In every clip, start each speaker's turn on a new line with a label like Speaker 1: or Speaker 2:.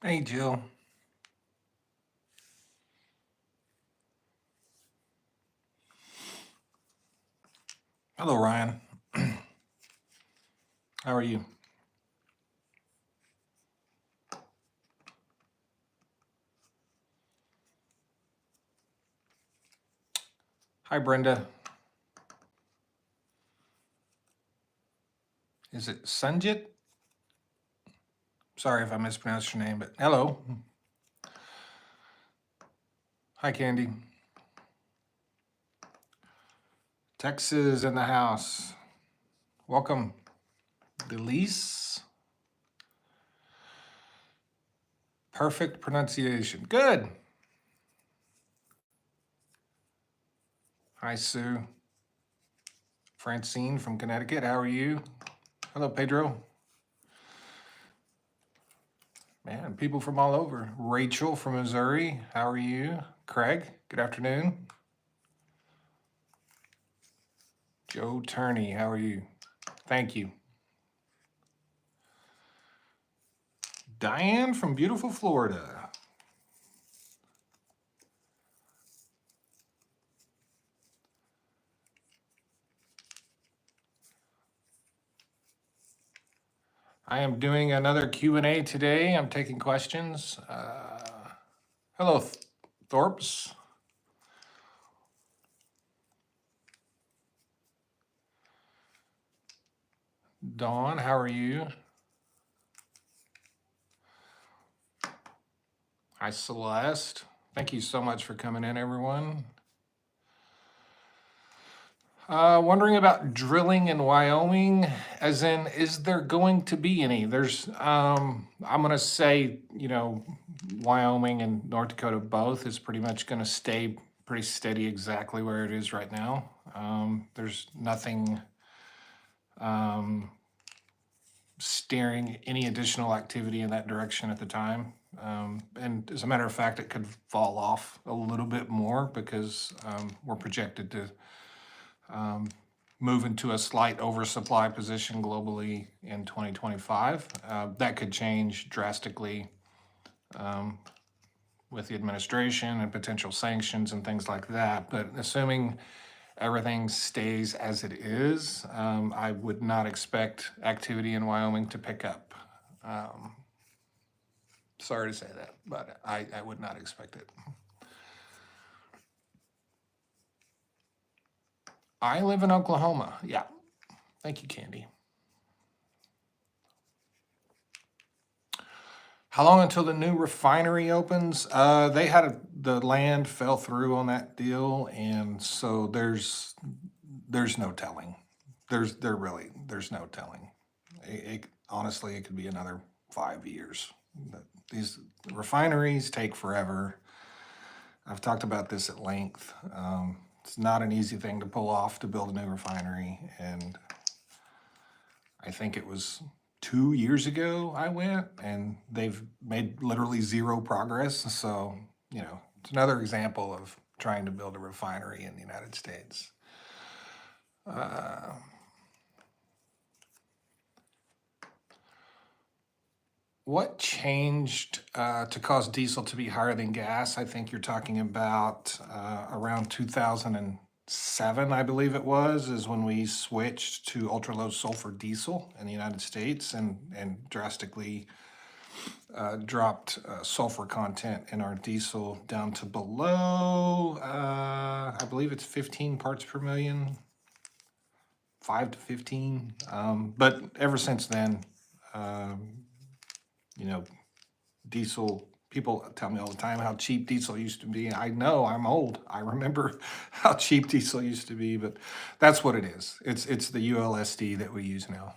Speaker 1: Hey, Jill. Hello, Ryan. How are you? Hi, Brenda. Is it Sanjit? Sorry if I mispronounced your name, but hello. Hi, Candy. Texas in the house. Welcome. Delise. Perfect pronunciation. Good. Hi, Sue. Francine from Connecticut. How are you? Hello, Pedro. Man, people from all over. Rachel from Missouri. How are you? Craig, good afternoon. Joe Turney, how are you? Thank you. Diane from beautiful Florida. I am doing another Q&A today. I'm taking questions. Hello, Thorpes. Dawn, how are you? Hi, Celeste. Thank you so much for coming in, everyone. Wondering about drilling in Wyoming, as in, is there going to be any? I'm going to say, Wyoming and North Dakota both is pretty much going to stay pretty steady exactly where it is right now. There's nothing steering any additional activity in that direction at the time. And as a matter of fact, it could fall off a little bit more because we're projected to move into a slight oversupply position globally in 2025. That could change drastically with the administration and potential sanctions and things like that. But assuming everything stays as it is, I would not expect activity in Wyoming to pick up. Sorry to say that, but I would not expect it. I live in Oklahoma. Yeah. Thank you, Candy. How long until the new refinery opens? The land fell through on that deal, and so there's no telling. There's no telling. Honestly, it could be another 5 years. These refineries take forever. I've talked about this at length. It's not an easy thing to pull off to build a new refinery, and I think it was 2 years ago I went, and they've made literally zero progress. So, it's another example of trying to build a refinery in the United States. What changed to cause diesel to be higher than gas? I think you're talking about around 2007, I believe it was, is when we switched to ultra low sulfur diesel in the United States and drastically dropped sulfur content in our diesel down to below, I believe it's 15 parts per million, 5 to 15. But ever since then, diesel, people tell me all the time how cheap diesel used to be. I know, I'm old. I remember how cheap diesel used to be, but that's what it is. It's the ULSD that we use now.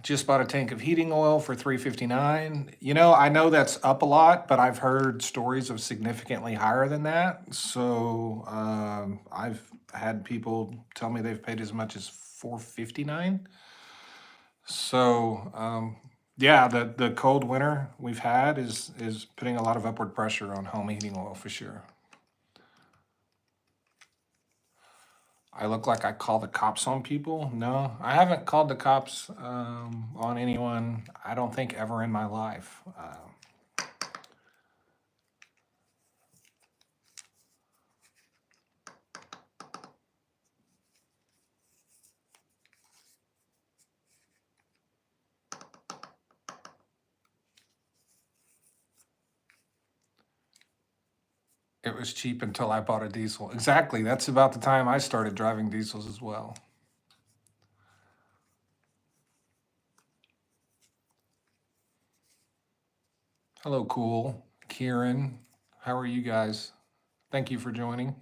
Speaker 1: Just bought a tank of heating oil for $3.59. I know that's up a lot, but I've heard stories of significantly higher than that. So I've had people tell me they've paid as much as $4.59. So yeah, the cold winter we've had is putting a lot of upward pressure on home heating oil for sure. I look like I call the cops on people. No, I haven't called the cops on anyone, I don't think, ever in my life. It was cheap until I bought a diesel. Exactly. That's about the time I started driving diesels as well. Hello, Cool. Kieran. How are you guys? Thank you for joining.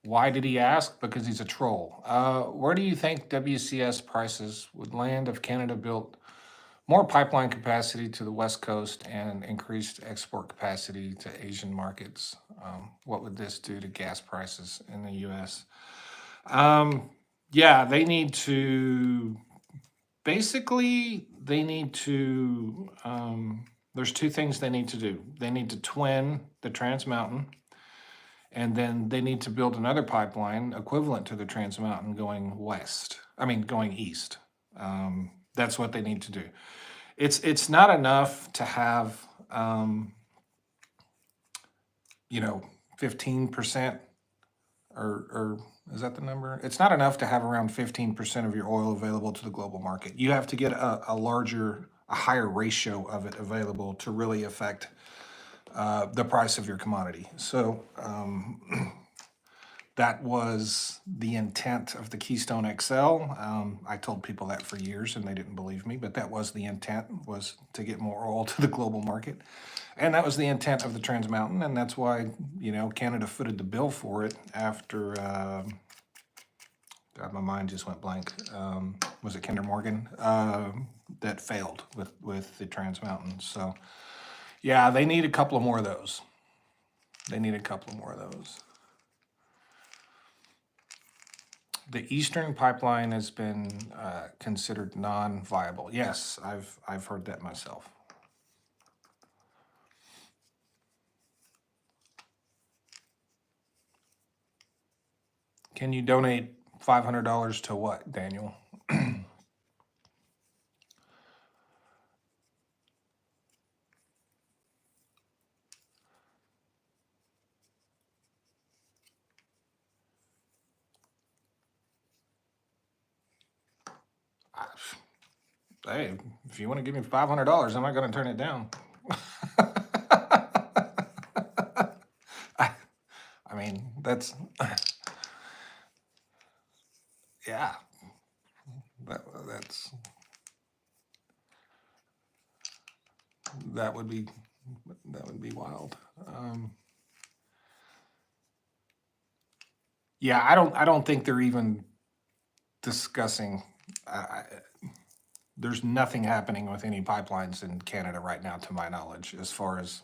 Speaker 1: Why did he ask? Because he's a troll. Where do you think WCS prices would land if Canada built more pipeline capacity to the West Coast and increased export capacity to Asian markets? What would this do to gas prices in the US? Yeah, they need to basically, they need to, there's two things they need to do. They need to twin the Trans Mountain, and then they need to build another pipeline equivalent to the Trans Mountain going going east. That's what they need to do. It's not enough to have, 15%, or is that the number? It's not enough to have around 15% of your oil available to the global market. You have to get a higher ratio of it available to really affect the price of your commodity. So that was the intent of the Keystone XL. I told people that for years and they didn't believe me, but that was the intent, was to get more oil to the global market. And that was the intent of the Trans Mountain, and that's why, Canada footed the bill for it after, God, my mind just went blank. Was it Kinder Morgan? That failed with the Trans Mountain. So, yeah, they need a couple of more of those. They need a couple more of those. The Eastern Pipeline has been considered non-viable. Yes, I've heard that myself. Can you donate $500 to what, Daniel? Hey, if you want to give me $500, I'm not going to turn it down. I mean, that's yeah. That's that would be wild. Yeah, I don't think they're even discussing. There's nothing happening with any pipelines in Canada right now, to my knowledge, as far as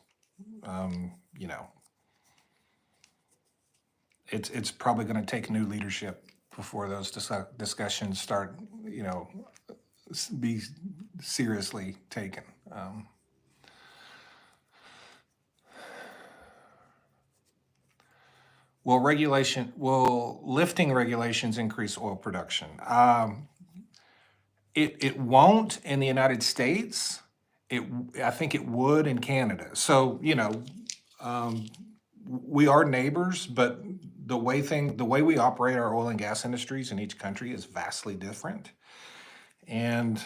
Speaker 1: it's probably going to take new leadership before those discussions start, be seriously taken. Will lifting regulations increase oil production? It won't in the United States. I think it would in Canada. So, we are neighbors, but the way we operate our oil and gas industries in each country is vastly different. And,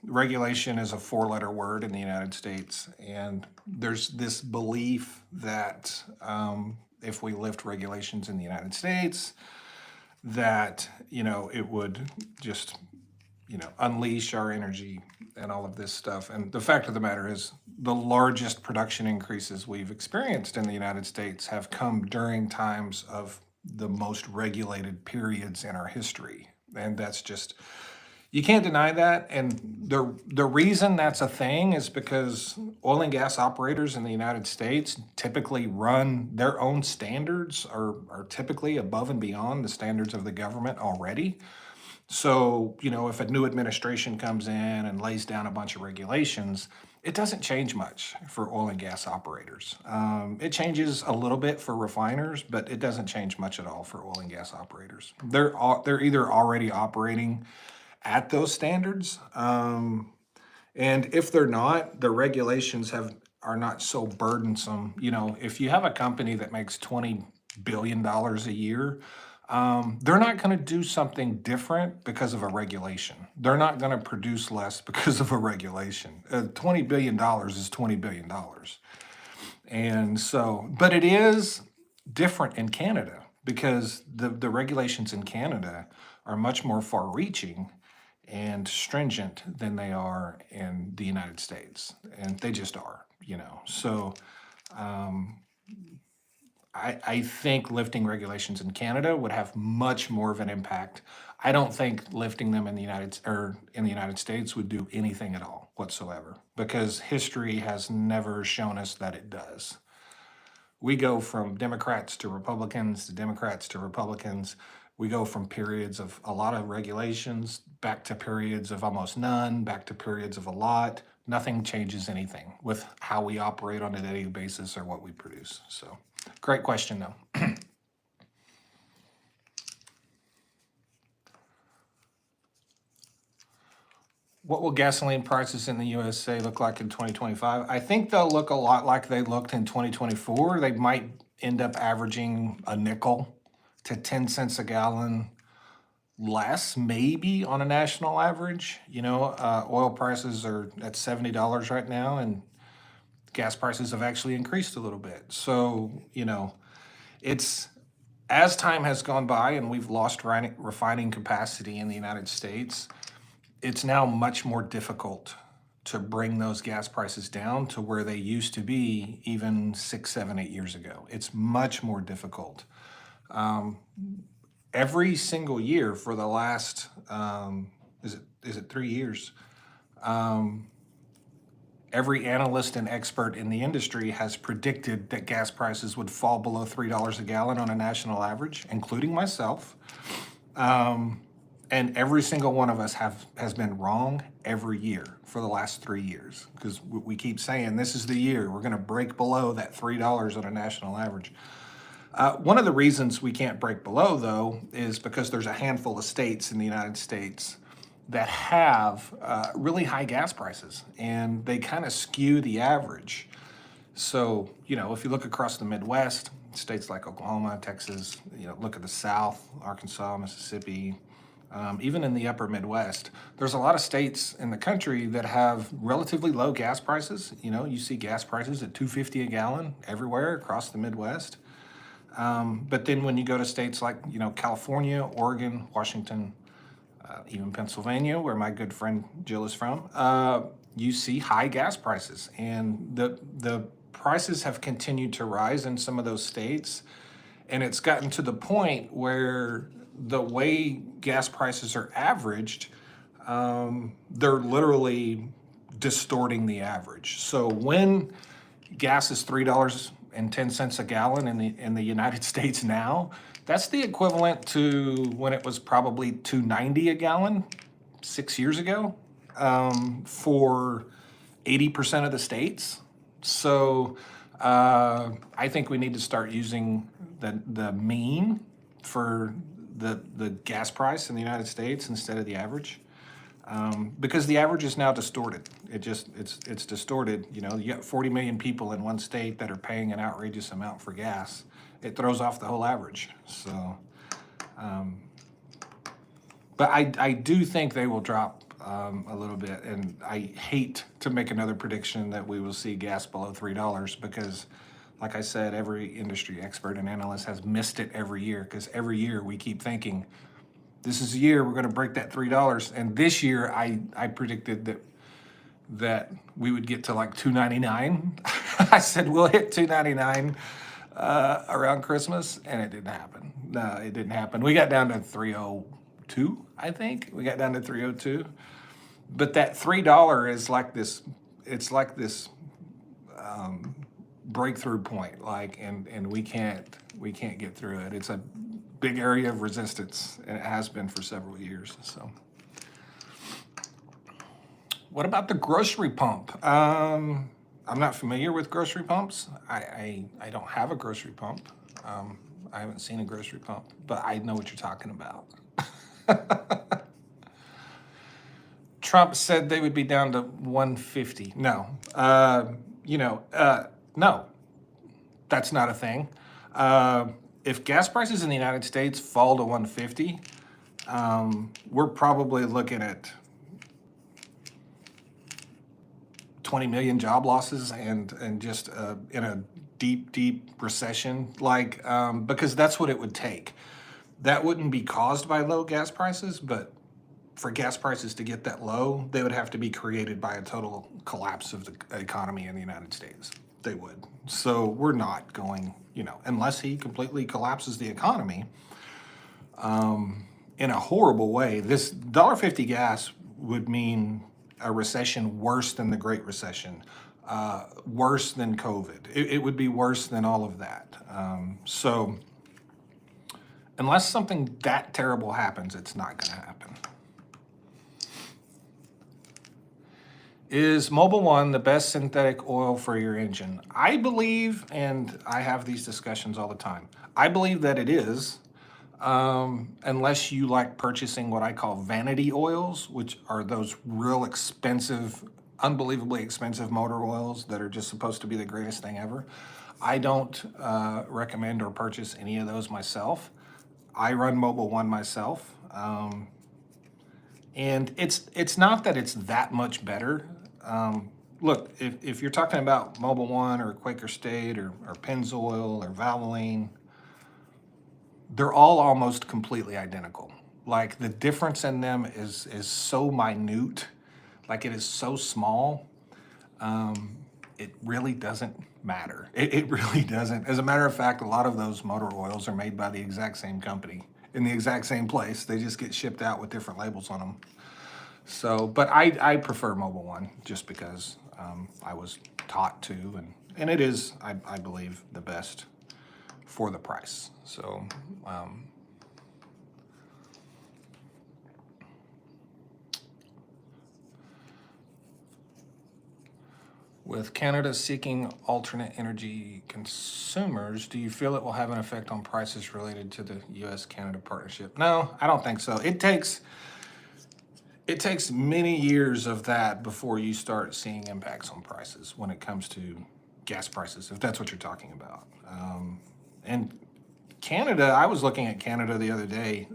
Speaker 1: regulation is a four-letter word in the United States. And there's this belief that if we lift regulations in the United States, that, it would just, unleash our energy and all of this stuff. And the fact of the matter is, the largest production increases we've experienced in the United States have come during times of the most regulated periods in our history. And that's just, you can't deny that. And the reason that's a thing is because oil and gas operators in the United States typically run their own standards, are typically above and beyond the standards of the government already. So, if a new administration comes in and lays down a bunch of regulations, It doesn't change much for oil and gas operators. It changes a little bit for refiners, but it doesn't change much at all for oil and gas operators. They're either already operating at those standards, and if they're not, the regulations are not so burdensome. You know, if you have a company that makes $20 billion a year, they're not going to do something different because of a regulation. They're not going to produce less because of a regulation. $20 billion is $20 billion. And so, but it is different in Canada because the regulations in Canada are much more far reaching and stringent than they are in the United States. And they just are, you know. So, I think lifting regulations in Canada would have much more of an impact. I don't think lifting them in the United States would do anything at all whatsoever because history has never shown us that it does. We go from Democrats to Republicans to Democrats to Republicans. We go from periods of a lot of regulations back to periods of almost none, back to periods of a lot. Nothing changes anything with how we operate on a daily basis or what we produce. So, great question, though. What will gasoline prices in the USA look like in 2025? I think they'll look a lot like they looked in 2024. They might end up averaging a nickel to 10 cents a gallon less, maybe on a national average. You know, oil prices are at $70 right now, and gas prices have actually increased a little bit. So, you know, it's as time has gone by and we've lost refining capacity in the United States, it's now much more difficult to bring those gas prices down to where they used to be even 6, 7, 8 years ago. It's much more difficult. Every single year for the last, is it 3 years? Every analyst and expert in the industry has predicted that gas prices would fall below $3 a gallon on a national average, including myself. And every single one of us has been wrong every year for the last 3 years because we keep saying this is the year we're going to break below that $3 on a national average. One of the reasons we can't break below, though, is because there's a handful of states in the United States that have really high gas prices, and they kind of skew the average. So, you know, if you look across the Midwest, states like Oklahoma, Texas, you know, look at the South, Arkansas, Mississippi, even in the upper Midwest, there's a lot of states in the country that have relatively low gas prices. You know, you see gas prices at $2.50 a gallon everywhere across the Midwest. But then when you go to states like, you know, California, Oregon, Washington, even Pennsylvania, where my good friend Jill is from, you see high gas prices. And the prices have continued to rise in some of those states. And it's gotten to the point where the way gas prices are averaged, they're literally distorting the average. So when gas is $3.10 a gallon in the United States now, that's the equivalent to when it was probably $2.90 a gallon 6 years ago, for 80% of the states. So I think we need to start using the mean for the gas price in the United States instead of the average, because the average is now distorted. It's distorted. You know, you got 40 million people in one state that are paying an outrageous amount for gas. It throws off the whole average. So, but I do think they will drop a little bit, and I hate to make another prediction that we will see gas below $3 because, like I said, every industry expert and analyst has missed it every year because every year we keep thinking, this is the year we're going to break that $3. And this year I predicted that we would get to like $2.99. I said we'll hit $2.99 around Christmas, and it didn't happen. No, it didn't happen. We got down to $3.02, I think. We got down to $3.02. But that $3 is like this, it's like this breakthrough point, like, and we can't get through it. It's a big area of resistance, and it has been for several years. So, What about the grocery pump? I'm not familiar with grocery pumps. I don't have a grocery pump. I haven't seen a grocery pump, but I know what you're talking about. Trump said they would be down to 150. No, no, that's not a thing. If gas prices in the United States fall to 150, we're probably looking at 20 million job losses and just in a deep recession, because that's what it would take. That wouldn't be caused by low gas prices, but for gas prices to get that low, they would have to be created by a total collapse of the economy in the United States. They would. So we're not going, unless he completely collapses the economy in a horrible way. This $1.50 gas would mean a recession worse than the Great Recession, worse than COVID. It would be worse than all of that. So unless something that terrible happens, it's not going to happen. Is Mobil 1 the best synthetic oil for your engine? I believe, and I have these discussions all the time, I believe that it is, unless you like purchasing what I call vanity oils, which are those real expensive, unbelievably expensive motor oils that are just supposed to be the greatest thing ever. I don't recommend or purchase any of those myself. I run Mobil 1 myself. And it's not that it's that much better. Look, if you're talking about Mobil 1 or Quaker State or Pennzoil or Valvoline, they're all almost completely identical. Like the difference in them is so minute, like it is so small, it really doesn't matter. It really doesn't. As a matter of fact, a lot of those motor oils are made by the exact same company in the exact same place. They just get shipped out with different labels on them. So, but I prefer Mobil 1 just because I was taught to, and it is, I believe, the best for the price. So, with Canada seeking alternate energy consumers, do you feel it will have an effect on prices related to the U.S.-Canada partnership? No, I don't think so. It takes many years of that before you start seeing impacts on prices when it comes to gas prices, if that's what you're talking about. And Canada, I was looking at Canada the other day.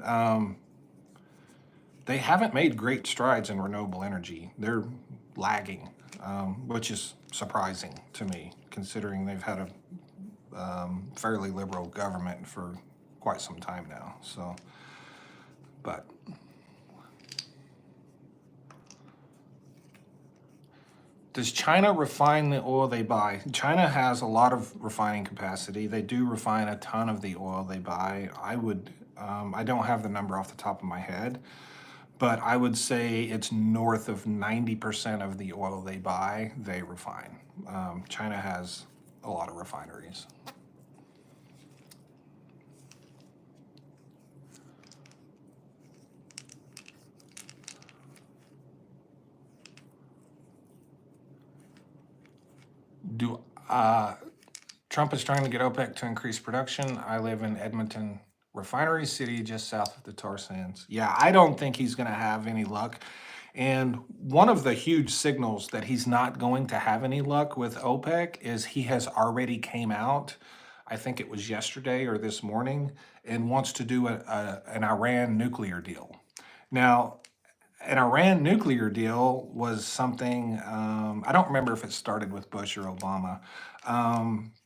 Speaker 1: They haven't made great strides in renewable energy. They're lagging, which is surprising to me, considering they've had a fairly liberal government for quite some time now. So, but does China refine the oil they buy? China has a lot of refining capacity. They do refine a ton of the oil they buy. I don't have the number off the top of my head, but I would say it's north of 90% of the oil they buy, they refine. China has a lot of refineries. Do Trump is trying to get OPEC to increase production. I live in Edmonton Refinery City, just south of the tar sands. Yeah, I don't think he's going to have any luck. And one of the huge signals that he's not going to have any luck with OPEC is he has already came out, I think it was yesterday or this morning, and wants to do an Iran nuclear deal. Now, an Iran nuclear deal was something, I don't remember if it started with Bush or Obama,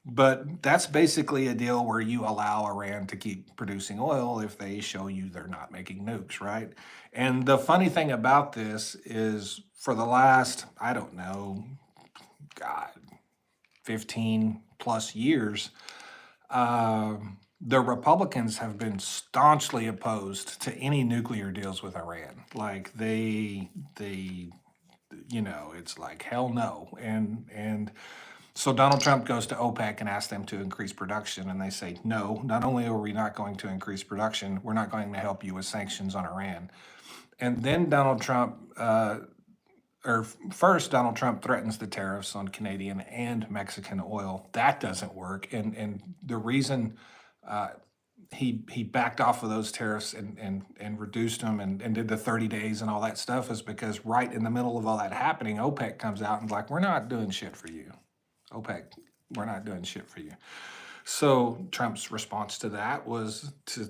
Speaker 1: but that's basically a deal where you allow Iran to keep producing oil if they show you they're not making nukes, right? And the funny thing about this is for the last, I don't know, God, 15 plus years, the Republicans have been staunchly opposed to any nuclear deals with Iran. Like it's like hell no. And so Donald Trump goes to OPEC and asks them to increase production, and they say no. Not only are we not going to increase production, we're not going to help you with sanctions on Iran. And then Donald Trump first, Donald Trump threatens the tariffs on Canadian and Mexican oil. That doesn't work. And the reason uh, he backed off of those tariffs and reduced them and did the 30 days and all that stuff is because right in the middle of all that happening, OPEC comes out and like, we're not doing shit for you. OPEC, we're not doing shit for you. So Trump's response to that was to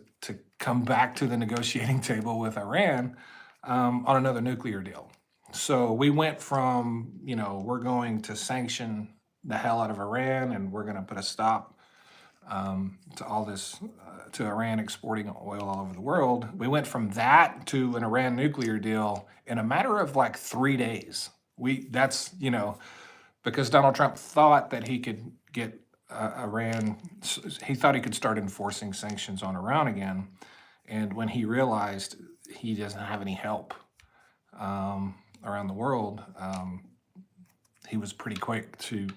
Speaker 1: come back to the negotiating table with Iran on another nuclear deal. So we went from, we're going to sanction the hell out of Iran and we're going to put a stop to all this, to Iran exporting oil all over the world. We went from that to an Iran nuclear deal in a matter of like 3 days. Because Donald Trump thought that he could get Iran, he thought he could start enforcing sanctions on Iran again. And when he realized he doesn't have any help around the world, he was pretty quick to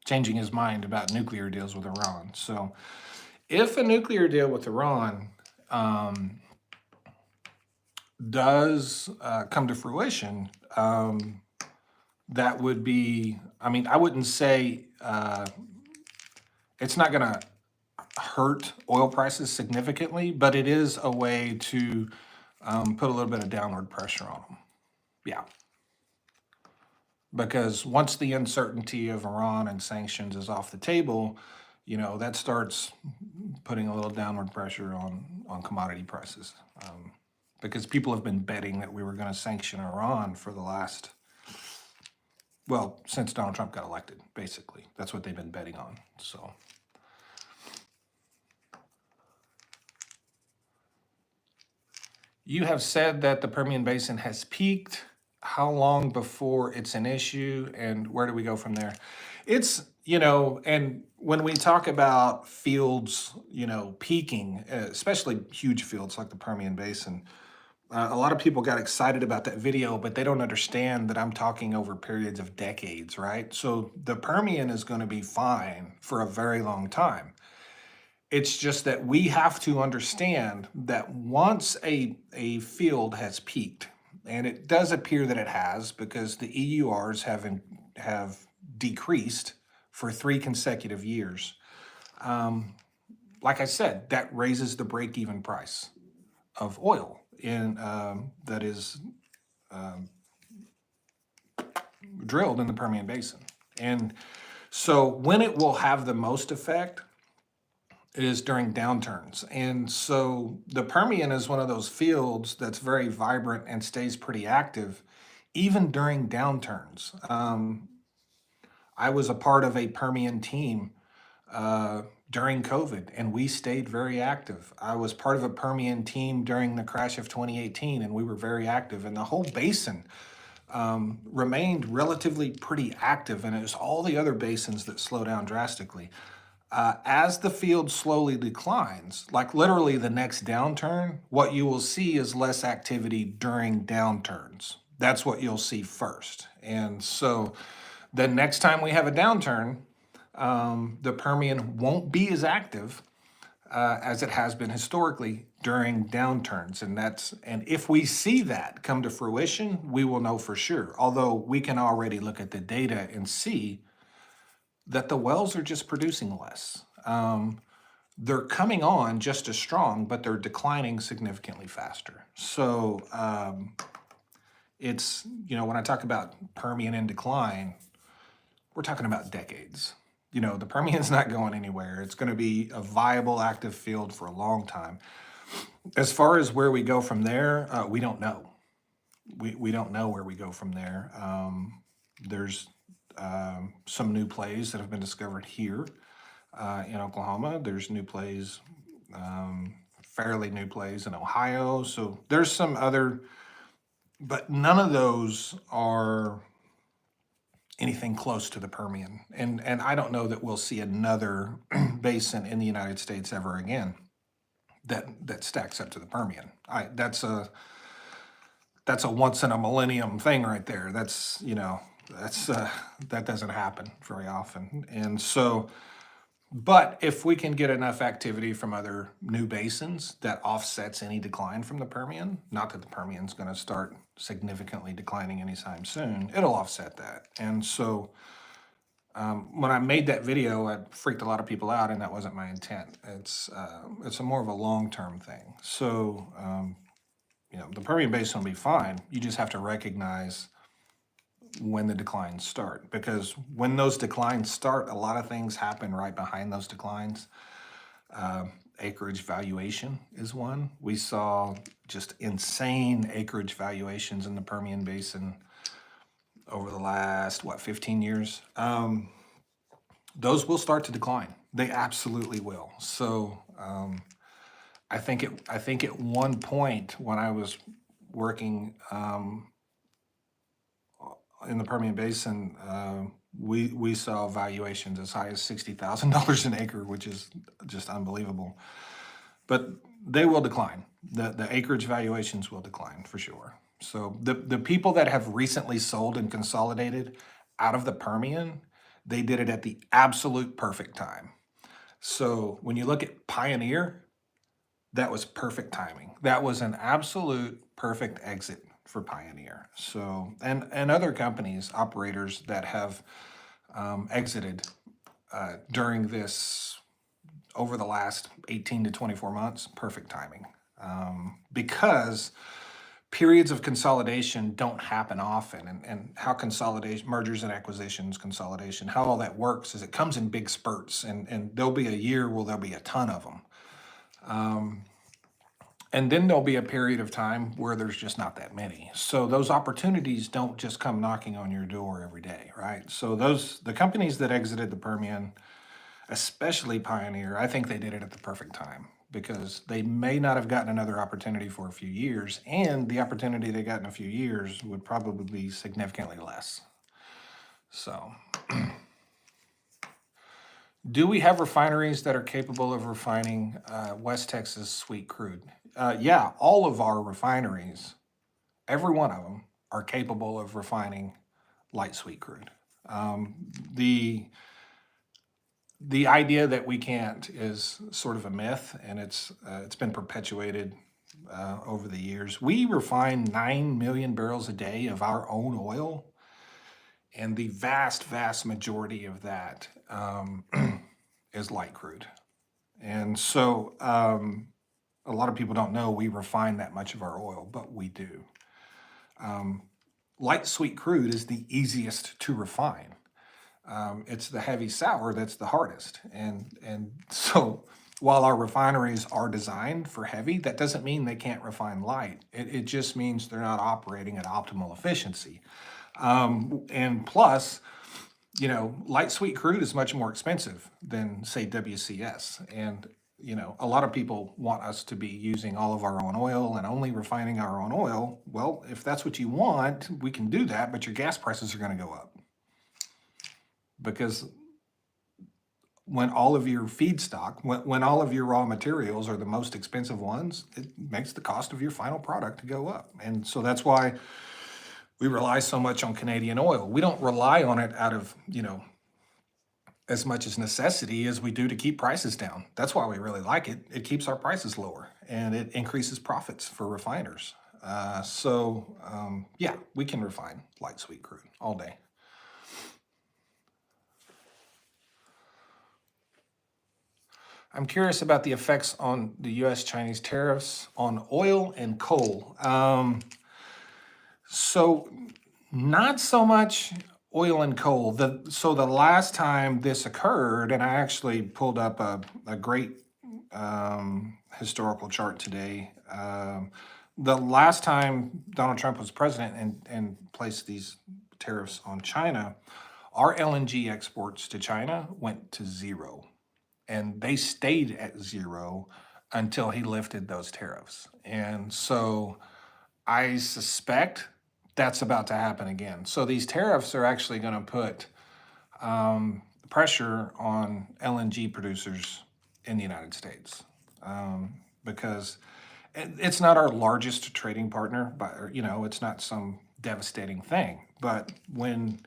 Speaker 1: changing his mind about nuclear deals with Iran. So if a nuclear deal with Iran does come to fruition, that would be, I wouldn't say it's not going to hurt oil prices significantly, but it is a way to put a little bit of downward pressure on them. Yeah. Because once the uncertainty of Iran and sanctions is off the table, that starts putting a little downward pressure on commodity prices. Because people have been betting that we were going to sanction Iran for the last, since Donald Trump got elected, basically. That's what they've been betting on. So you have said that the Permian Basin has peaked. How long before it's an issue, and where do we go from there? It's, and when we talk about fields, peaking, especially huge fields like the Permian Basin, a lot of people got excited about that video, but they don't understand that I'm talking over periods of decades, right? So the Permian is going to be fine for a very long time. It's just that we have to understand that once a field has peaked, and it does appear that it has because the EURs have decreased for 3 consecutive years. Like I said, that raises the break-even price of oil that is drilled in the Permian Basin. And so when it will have the most effect is during downturns. And so the Permian is one of those fields that's very vibrant and stays pretty active even during downturns. I was a part of a Permian team during COVID, and we stayed very active. I was part of a Permian team during the crash of 2018, and we were very active. And the whole basin remained relatively pretty active, and it was all the other basins that slow down drastically. As the field slowly declines, like literally the next downturn, what you will see is less activity during downturns. That's what you'll see first. And so the next time we have a downturn, the Permian won't be as active as it has been historically during downturns. And if we see that come to fruition, we will know for sure. Although we can already look at the data and see that the wells are just producing less. They're coming on just as strong, but they're declining significantly faster. So it's, when I talk about Permian in decline, we're talking about decades. The Permian's not going anywhere. It's going to be a viable active field for a long time. As far as where we go from there, we don't know. We don't know where we go from there. There's some new plays that have been discovered here in Oklahoma. There's new plays, fairly new plays in Ohio. So there's some other, but none of those are anything close to the Permian. And I don't know that we'll see another basin in the United States ever again that stacks up to the Permian. That's a once in a millennium thing right there. That doesn't happen very often. And so But if we can get enough activity from other new basins that offsets any decline from the Permian, not that the Permian's going to start significantly declining anytime soon, it'll offset that. And so when I made that video, I freaked a lot of people out, and that wasn't my intent. It's a more of a long-term thing. So the Permian Basin will be fine. You just have to recognize when the declines start, because when those declines start, a lot of things happen right behind those declines. Acreage valuation is one. We saw just insane acreage valuations in the Permian Basin over the last 15 years. Those will start to decline. They absolutely will. So I think at one point when I was working in the Permian Basin, we saw valuations as high as $60,000 an acre, which is just unbelievable. But they will decline. The acreage valuations will decline for sure. So the people that have recently sold and consolidated out of the Permian, they did it at the absolute perfect time. So when you look at Pioneer, that was perfect timing. That was an absolute perfect exit for Pioneer. So, and other companies, operators that have exited during this, over the last 18 to 24 months, perfect timing. Because periods of consolidation don't happen often, and how consolidation, mergers and acquisitions, consolidation, how all that works is it comes in big spurts, and there'll be a year where there'll be a ton of them. And then there'll be a period of time where there's just not that many. So those opportunities don't just come knocking on your door every day, right? So the companies that exited the Permian, especially Pioneer, I think they did it at the perfect time, because they may not have gotten another opportunity for a few years, and the opportunity they got in a few years would probably be significantly less. So do we have refineries that are capable of refining West Texas sweet crude? Yeah, all of our refineries, every one of them, are capable of refining light sweet crude. The idea that we can't is sort of a myth, and it's been perpetuated over the years. We refine 9 million barrels a day of our own oil, and the vast, vast majority of that is light crude. And so a lot of people don't know we refine that much of our oil, but we do. Light sweet crude is the easiest to refine. It's the heavy sour that's the hardest. And so while our refineries are designed for heavy, that doesn't mean they can't refine light. It just means they're not operating at optimal efficiency. And plus, light sweet crude is much more expensive than, say, WCS. And, a lot of people want us to be using all of our own oil and only refining our own oil. Well, if that's what you want, we can do that, but your gas prices are going to go up. Because when all of your feedstock, when all of your raw materials are the most expensive ones, it makes the cost of your final product to go up. And so that's why we rely so much on Canadian oil. We don't rely on it out of, as much as necessity as we do to keep prices down. That's why we really like it. It keeps our prices lower, and it increases profits for refiners. Yeah, we can refine light sweet crude all day. I'm curious about the effects on the U.S.-Chinese tariffs on oil and coal. So not so much oil and coal. So the last time this occurred, and I actually pulled up a great historical chart today. The last time Donald Trump was president and placed these tariffs on China, our LNG exports to China went to zero. And they stayed at zero until he lifted those tariffs. And so I suspect that's about to happen again. So these tariffs are actually going to put pressure on LNG producers in the United States, because it's not our largest trading partner, but it's not some devastating thing. But when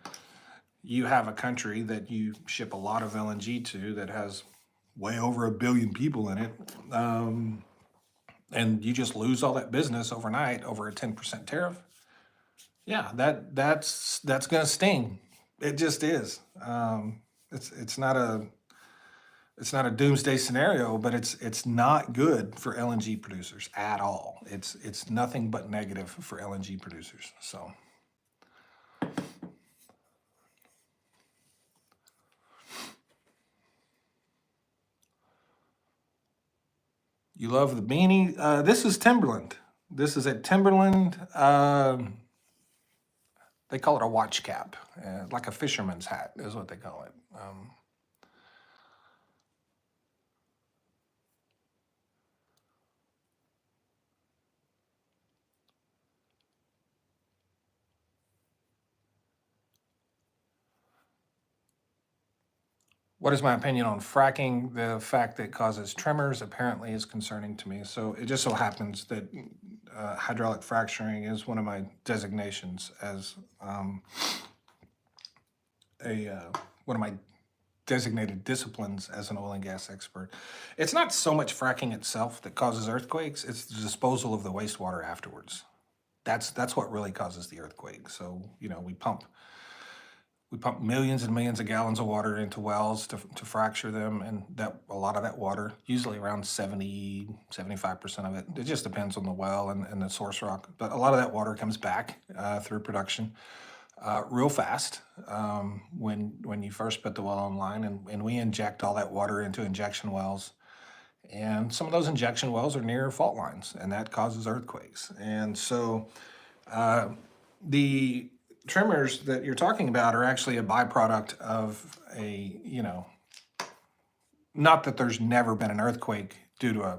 Speaker 1: you have a country that you ship a lot of LNG to that has way over 1 billion people in it, and you just lose all that business overnight over a 10% tariff. Yeah, that's gonna sting. It just is. It's not a doomsday scenario, but it's not good for LNG producers at all. It's nothing but negative for LNG producers. So you love the beanie. This is Timberland. This is a Timberland. They call it a watch cap, like a fisherman's hat is what they call it. What is my opinion on fracking? The fact that it causes tremors apparently is concerning to me. So it just so happens that hydraulic fracturing is one of my designations as one of my designated disciplines as an oil and gas expert. It's not so much fracking itself that causes earthquakes, it's the disposal of the wastewater afterwards. That's what really causes the earthquake. So, we pump millions and millions of gallons of water into wells to fracture them, and that a lot of that water, usually around 75% of it, it just depends on the well and the source rock, but a lot of that water comes back through production real fast when you first put the well online, and we inject all that water into injection wells, and some of those injection wells are near fault lines, and that causes earthquakes. And so the tremors that you're talking about are actually a byproduct of not that there's never been an earthquake due to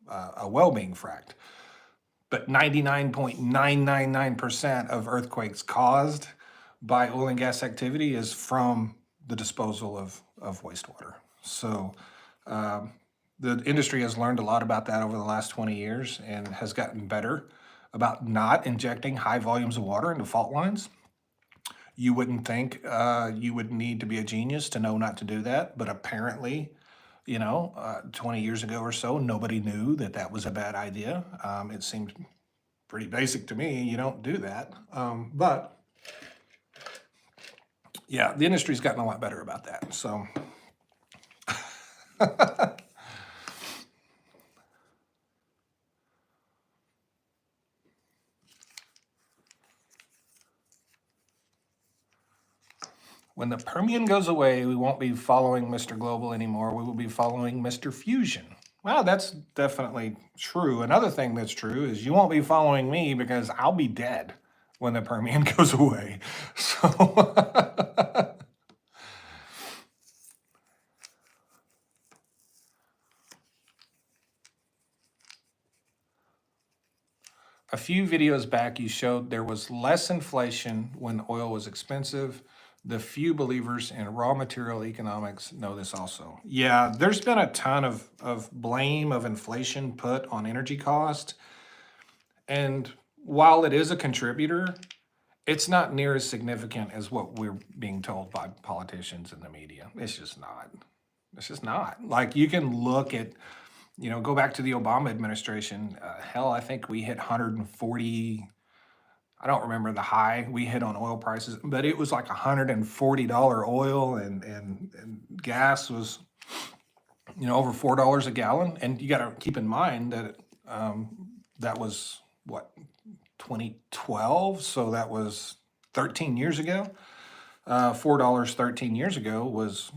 Speaker 1: a well being fracked, but 99.999% of earthquakes caused by oil and gas activity is from the disposal of wastewater. So the industry has learned a lot about that over the last 20 years and has gotten better about not injecting high volumes of water into fault lines. You wouldn't think you would need to be a genius to know not to do that, but apparently, 20 years ago or so, nobody knew that was a bad idea. It seemed pretty basic to me. You don't do that. But yeah, the industry's gotten a lot better about that. So when the Permian goes away, we won't be following Mr. Global anymore. We will be following Mr. Fusion. Well, that's definitely true. Another thing that's true is you won't be following me because I'll be dead when the Permian goes away. So a few videos back, you showed there was less inflation when oil was expensive. The few believers in raw material economics know this also. Yeah, there's been a ton of blame of inflation put on energy cost. And while it is a contributor, it's not near as significant as what we're being told by politicians and the media. It's just not. It's just not. Like, you can look at, go back to the Obama administration. Hell, I think we hit 140. I don't remember the high we hit on oil prices, but it was like $140 oil, and gas was, over $4 a gallon. And you got to keep in mind that that was what, 2012, so that was 13 years ago. $4 13 years ago was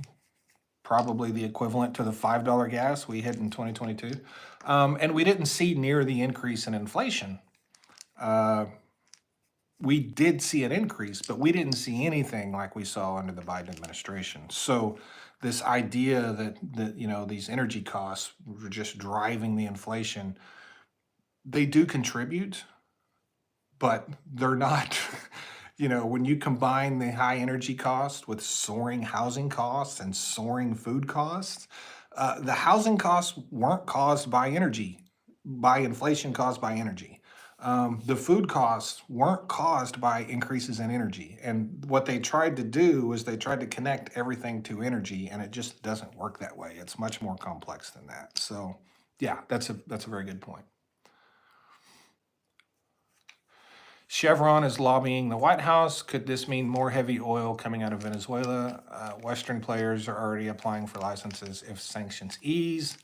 Speaker 1: probably the equivalent to the $5 gas we hit in 2022. And we didn't see near the increase in inflation. We did see an increase, but we didn't see anything like we saw under the Biden administration. So this idea that these energy costs were just driving the inflation, they do contribute, but they're not. When you combine the high energy cost with soaring housing costs and soaring food costs, the housing costs weren't caused by inflation caused by energy. The food costs weren't caused by increases in energy. And what they tried to do was they tried to connect everything to energy, and it just doesn't work that way. It's much more complex than that. So, yeah, that's a very good point. Chevron is lobbying the White House. Could this mean more heavy oil coming out of Venezuela? Western players are already applying for licenses if sanctions ease.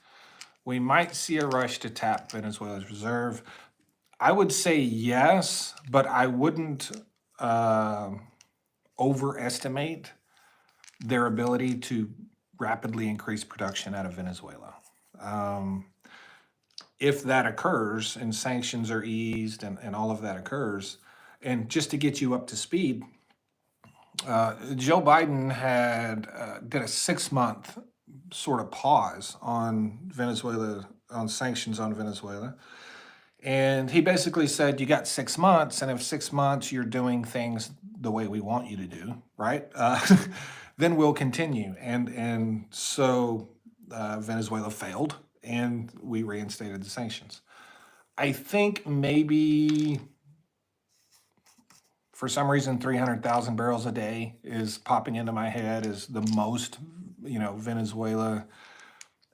Speaker 1: We might see a rush to tap Venezuela's reserve. I would say yes, but I wouldn't uh, overestimate their ability to rapidly increase production out of Venezuela. Um, if that occurs and sanctions are eased and all of that occurs, and just to get you up to speed, Joe Biden did a 6 month sort of pause on Venezuela, on sanctions on Venezuela. And he basically said, you got 6 months, and if 6 months you're doing things the way we want you to do, right? Then we'll continue. And so Venezuela failed, and we reinstated the sanctions. I think maybe for some reason 300,000 barrels a day is popping into my head as the most, Venezuela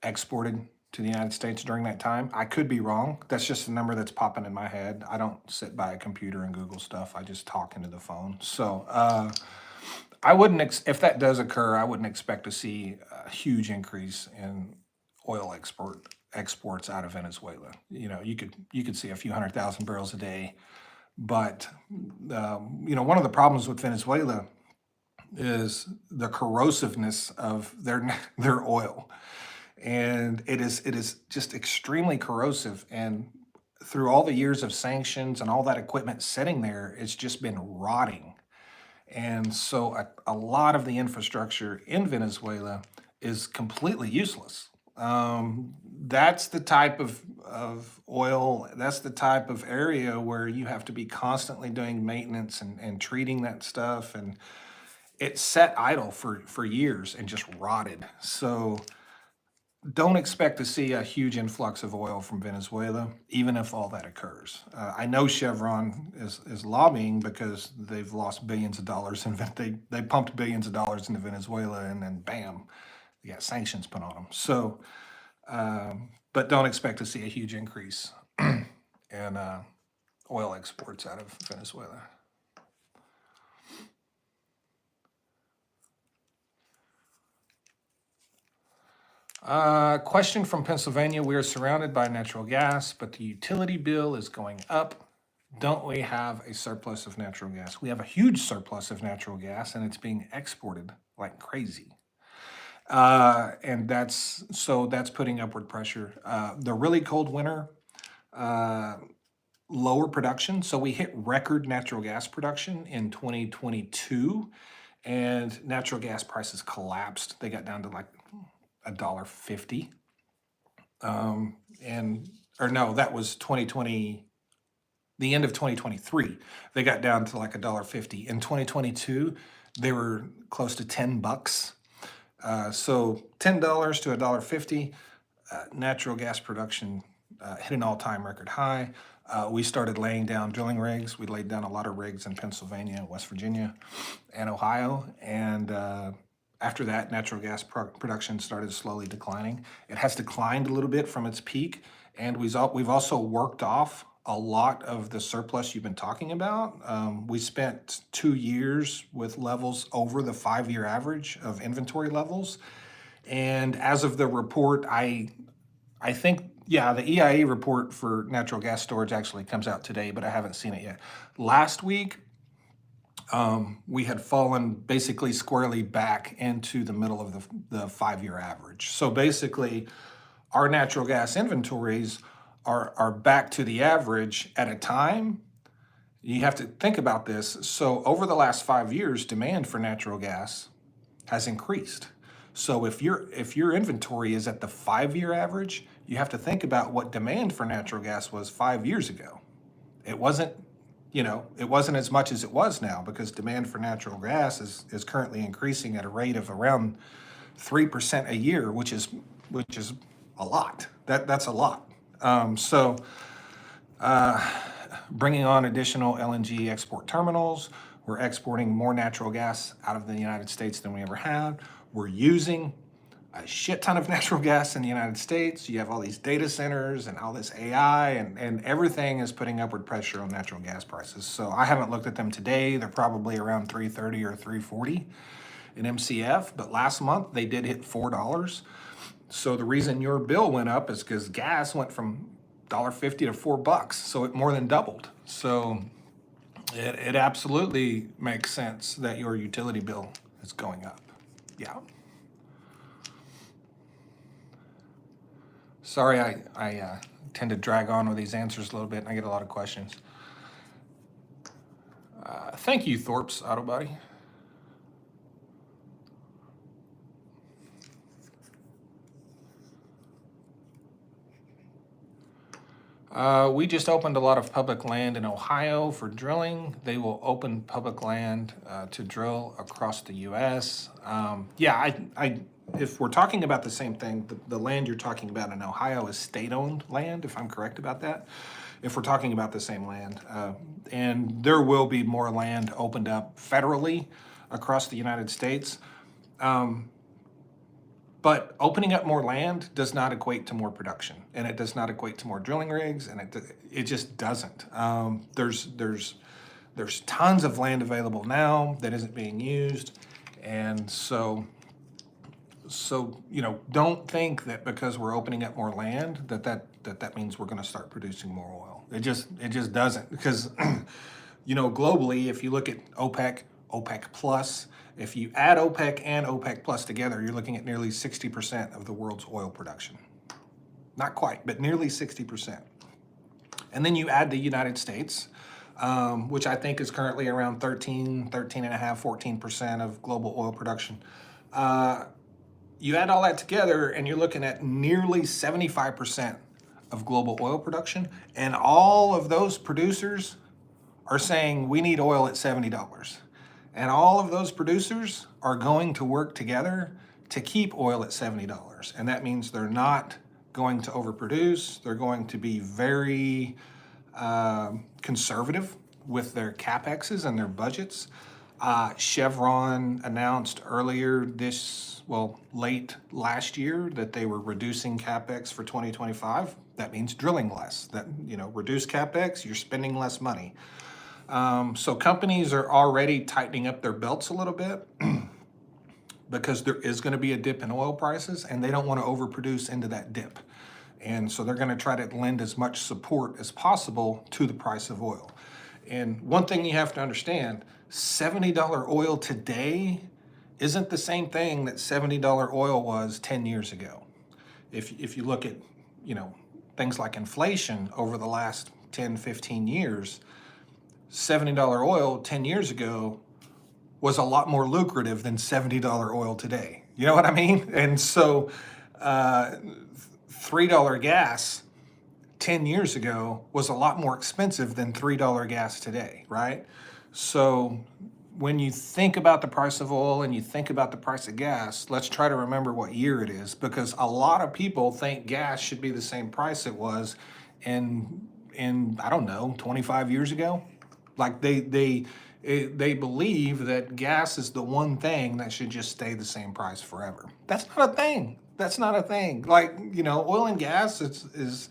Speaker 1: exported to the United States during that time. I could be wrong. That's just a number that's popping in my head. I don't sit by a computer and Google stuff. I just talk into the phone. So I wouldn't, if that does occur, I wouldn't expect to see a huge increase in oil exports out of Venezuela. You could see a few 100,000 barrels a day, but one of the problems with Venezuela is the corrosiveness of their oil, and it is just extremely corrosive. And through all the years of sanctions and all that equipment sitting there, it's just been rotting. And so a lot of the infrastructure in Venezuela is completely useless. That's the type of oil, that's the type of area where you have to be constantly doing maintenance and treating that stuff. And it sat idle for years and just rotted. So don't expect to see a huge influx of oil from Venezuela, even if all that occurs. I know Chevron is lobbying because they've lost billions of dollars and they pumped billions of dollars into Venezuela, and then bam, they got sanctions put on them. So, but don't expect to see a huge increase in oil exports out of Venezuela. Question from Pennsylvania. We are surrounded by natural gas, but the utility bill is going up. Don't we have a surplus of natural gas? We have a huge surplus of natural gas, and it's being exported like crazy. And that's putting upward pressure. The really cold winter, lower production. So we hit record natural gas production in 2022, and natural gas prices collapsed. They got down to like $1.50. And or no, that was 2020, the end of 2023. They got down to like $1.50. In 2022, they were close to $10. So $10 to $1.50. Natural gas production hit an all-time record high. We started laying down drilling rigs. We laid down a lot of rigs in Pennsylvania, West Virginia, and Ohio. And after that, natural gas production started slowly declining. It has declined a little bit from its peak, and we've also worked off a lot of the surplus you've been talking about. We spent 2 years with levels over the 5-year average of inventory levels. And as of the report, I think, yeah, the EIA report for natural gas storage actually comes out today, but I haven't seen it yet. Last week, we had fallen basically squarely back into the middle of the 5-year average. So basically, our natural gas inventories are back to the average at a time. You have to think about this. So over the last 5 years, demand for natural gas has increased. So if your inventory is at the 5-year average, you have to think about what demand for natural gas was 5 years ago. It wasn't as much as it was now, because demand for natural gas is currently increasing at a rate of around 3% a year, which is a lot. That's a lot. bringing on additional LNG export terminals. We're exporting more natural gas out of the United States than we ever have. We're using a shit ton of natural gas in the United States. You have all these data centers and all this AI, and everything is putting upward pressure on natural gas prices. So I haven't looked at them today. They're probably around $3.30 or $3.40 in MCF, but last month they did hit $4. So the reason your bill went up is because gas went from $1.50 to $4, so it more than doubled. So it absolutely makes sense that your utility bill is going up. Yeah. Sorry, I tend to drag on with these answers a little bit, and I get a lot of questions. Thank you, Thorpe's Auto Body. We just opened a lot of public land in Ohio for drilling. They will open public land to drill across the U.S. If we're talking about the same thing, the land you're talking about in Ohio is state-owned land, if I'm correct about that. If we're talking about the same land, and there will be more land opened up federally across the United States. But opening up more land does not equate to more production, and it does not equate to more drilling rigs, and it just doesn't. There's tons of land available now that isn't being used, and so don't think that because we're opening up more land that means we're going to start producing more oil. It just doesn't, because globally, if you look at OPEC plus. If you add OPEC and OPEC plus together, you're looking at nearly 60% of the world's oil production. Not quite, but nearly 60%. And then you add the United States, which I think is currently around 13.5, 14% of global oil production. You add all that together and you're looking at nearly 75% of global oil production. And all of those producers are saying we need oil at $70. And all of those producers are going to work together to keep oil at $70. And that means they're not going to overproduce. They're going to be very conservative with their CapExes and their budgets. Chevron announced earlier late last year that they were reducing CapEx for 2025. That means drilling less. Reduce CapEx, you're spending less money. So companies are already tightening up their belts a little bit because there is going to be a dip in oil prices, and they don't want to overproduce into that dip. And so they're going to try to lend as much support as possible to the price of oil. And one thing you have to understand, $70 oil today isn't the same thing that $70 oil was 10 years ago. If you look at, things like inflation over the last 10, 15 years, $70 oil 10 years ago was a lot more lucrative than $70 oil today. You know what I mean? And so $3 gas 10 years ago was a lot more expensive than $3 gas today, right? So when you think about the price of oil and you think about the price of gas, let's try to remember what year it is, because a lot of people think gas should be the same price it was in I don't know, 25 years ago. Like they believe that gas is the one thing that should just stay the same price forever. That's not a thing. That's not a thing. Like, oil and gas is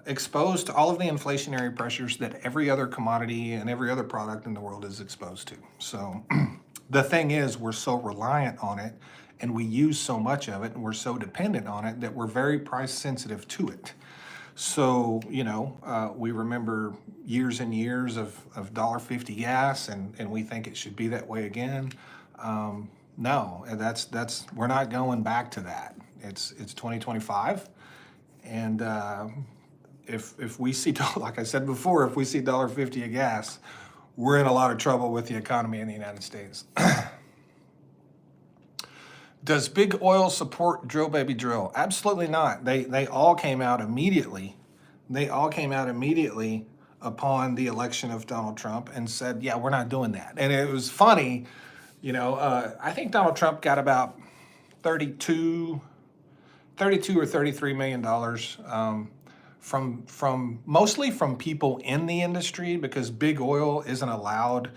Speaker 1: exposed to all of the inflationary pressures that every other commodity and every other product in the world is exposed to. So the thing is, we're so reliant on it, and we use so much of it, and we're so dependent on it that we're very price sensitive to it. So, we remember years and years of $1.50 gas, and we think it should be that way again. No, we're not going back to that. It's 2025, and if we see, like I said before, if we see $1.50 a gas, we're in a lot of trouble with the economy in the United States. Does big oil support drill baby drill? Absolutely not. They all came out immediately. They all came out immediately upon the election of Donald Trump and said, yeah, we're not doing that. And it was funny, I think Donald Trump got about 32 or $33 million from mostly from people in the industry, because big oil isn't allowed.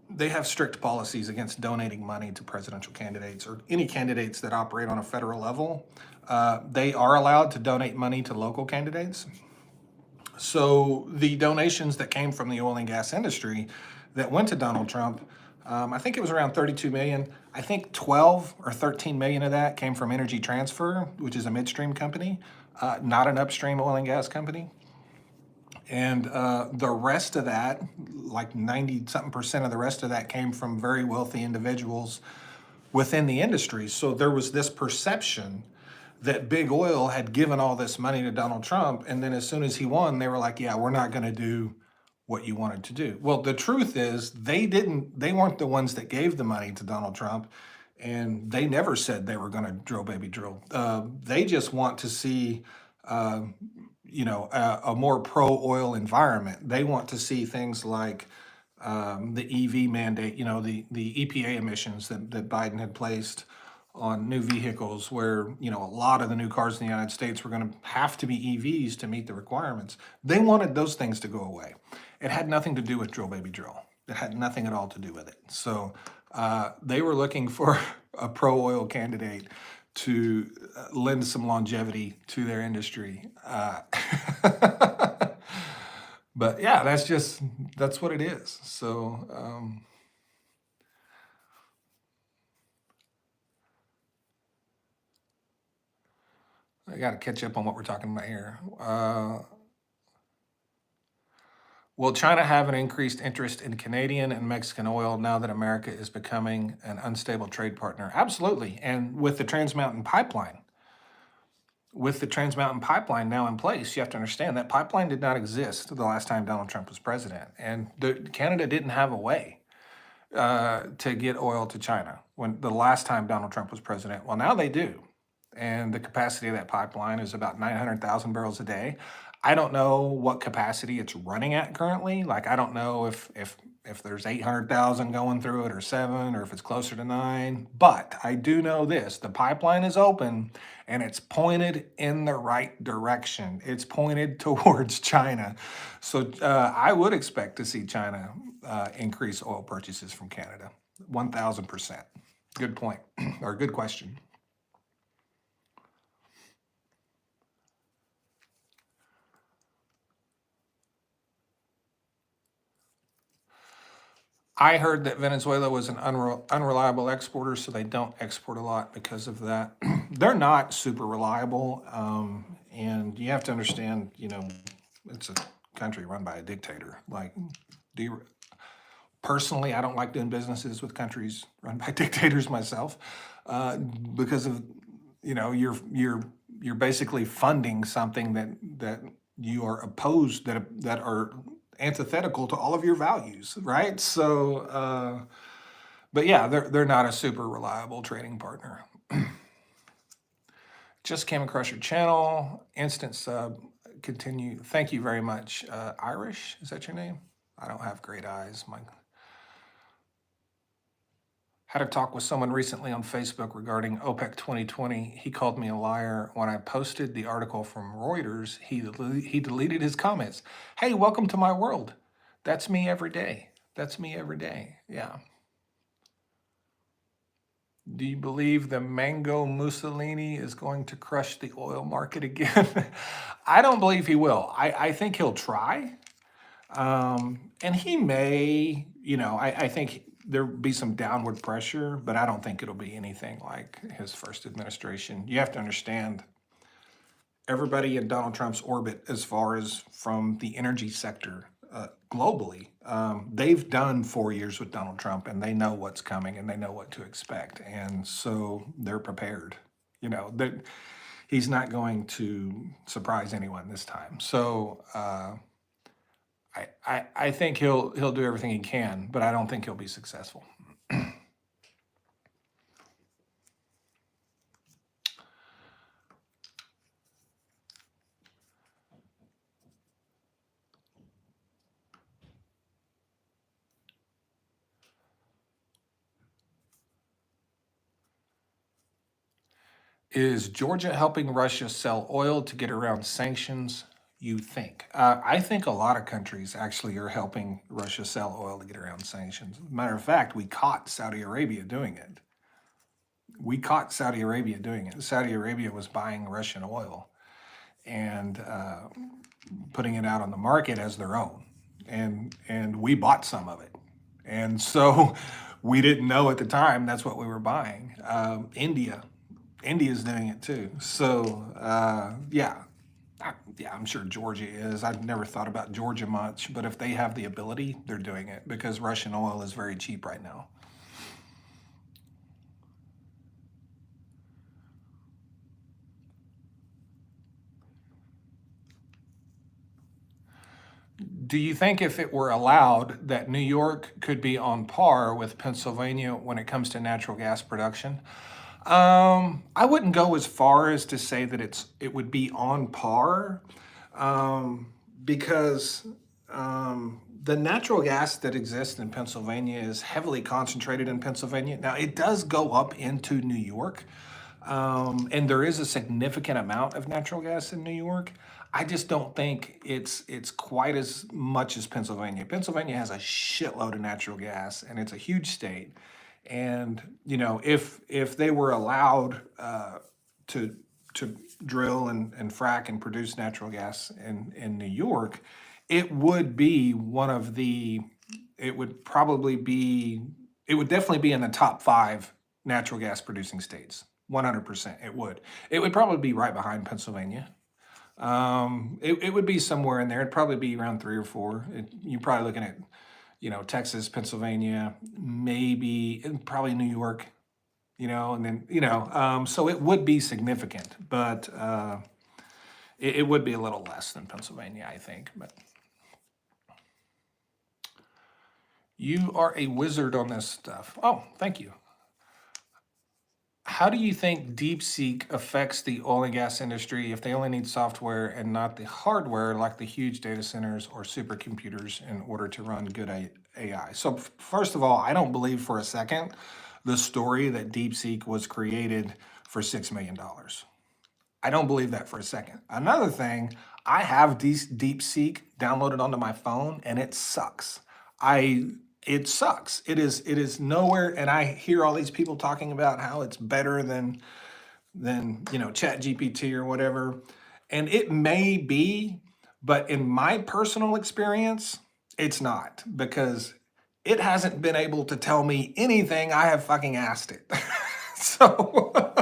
Speaker 1: They have strict policies against donating money to presidential candidates or any candidates that operate on a federal level. They are allowed to donate money to local candidates. So the donations that came from the oil and gas industry that went to Donald Trump, I think it was around 32 million. I think 12 or 13 million of that came from Energy Transfer, which is a midstream company, not an upstream oil and gas company. And the rest of that, like 90 something percent of the rest of that, came from very wealthy individuals within the industry. So there was this perception that big oil had given all this money to Donald Trump. And then as soon as he won, they were like, yeah, we're not going to do what you wanted to do. Well, the truth is they weren't the ones that gave the money to Donald Trump. And they never said they were going to drill, baby, drill. They just want to see, a more pro-oil environment. They want to see things like the EV mandate, the EPA emissions that Biden had placed on new vehicles, where a lot of the new cars in the United States were going to have to be EVs to meet the requirements. They wanted those things to go away. It had nothing to do with drill, baby, drill. It had nothing at all to do with it. So they were looking for a pro-oil candidate to lend some longevity to their industry. But yeah, that's what it is. So I got to catch up on what we're talking about here. Will China have an increased interest in Canadian and Mexican oil now that America is becoming an unstable trade partner? Absolutely. And with the Trans Mountain Pipeline, now in place, you have to understand that pipeline did not exist the last time Donald Trump was president. And Canada didn't have a way to get oil to China when the last time Donald Trump was president. Well, now they do. And the capacity of that pipeline is about 900,000 barrels a day. I don't know what capacity it's running at currently. Like, I don't know if there's 800,000 going through it or 7, or if it's closer to 9. But I do know this: the pipeline is open and it's pointed in the right direction. It's pointed towards China. So I would expect to see China increase oil purchases from Canada. 1,000%. Good point, or good question. I heard that Venezuela was an unreliable exporter, so they don't export a lot because of that. They're not super reliable, and you have to understand, it's a country run by a dictator. Like, personally, I don't like doing businesses with countries run by dictators myself, because of, you're basically funding something that you are opposed, that are antithetical to all of your values, right? So, but yeah, they're not a super reliable trading partner. Just came across your channel, instant sub, continue. Thank you very much. Irish, is that your name? I don't have great eyes. Had a talk with someone recently on Facebook regarding OPEC 2020. He called me a liar. When I posted the article from Reuters, he deleted his comments. Hey, welcome to my world. That's me every day. That's me every day. Yeah. Do you believe the Mango Mussolini is going to crush the oil market again? I don't believe he will. I think he'll try. And he may, I think there'll be some downward pressure, but I don't think it'll be anything like his first administration. You have to understand, everybody in Donald Trump's orbit, as far as from the energy sector globally, they've done 4 years with Donald Trump, and they know what's coming and they know what to expect. And so they're prepared. He's not going to surprise anyone this time. So, I think he'll do everything he can, but I don't think he'll be successful. Is Georgia helping Russia sell oil to get around sanctions? You think? I think a lot of countries actually are helping Russia sell oil to get around sanctions. Matter of fact, we caught Saudi Arabia doing it. We caught Saudi Arabia doing it. Saudi Arabia was buying Russian oil and putting it out on the market as their own, and we bought some of it, and so we didn't know at the time that's what we were buying. India's doing it too. So yeah, yeah, I'm sure Georgia is. I've never thought about Georgia much, but if they have the ability, they're doing it because Russian oil is very cheap right now. Do you think if it were allowed that New York could be on par with Pennsylvania when it comes to natural gas production? I wouldn't go as far as to say that it would be on par, because the natural gas that exists in Pennsylvania is heavily concentrated in Pennsylvania. Now it does go up into New York, and there is a significant amount of natural gas in New York. I just don't think it's quite as much as Pennsylvania. Pennsylvania has a shitload of natural gas, and it's a huge state. And if they were allowed to to drill and frack and produce natural gas in New York, it would be one of the. It would probably be. It would definitely be in the top five natural gas producing states. 100%. It would. It would probably be right behind Pennsylvania. It would be somewhere in there. It'd probably be around three or four. You're probably looking at, Texas, Pennsylvania, maybe, and probably New York, and then, so it would be significant, but it would be a little less than Pennsylvania, I think. But you are a wizard on this stuff. Oh, thank you. How do you think DeepSeek affects the oil and gas industry if they only need software and not the hardware like the huge data centers or supercomputers in order to run good AI? So, first of all, I don't believe for a second the story that DeepSeek was created for $6 million. I don't believe that for a second. Another thing, I have DeepSeek downloaded onto my phone and it sucks. I it sucks. It is nowhere, and I hear all these people talking about how it's better than Chat GPT or whatever. And it may be, but in my personal experience, it's not because it hasn't been able to tell me anything I have fucking asked it. So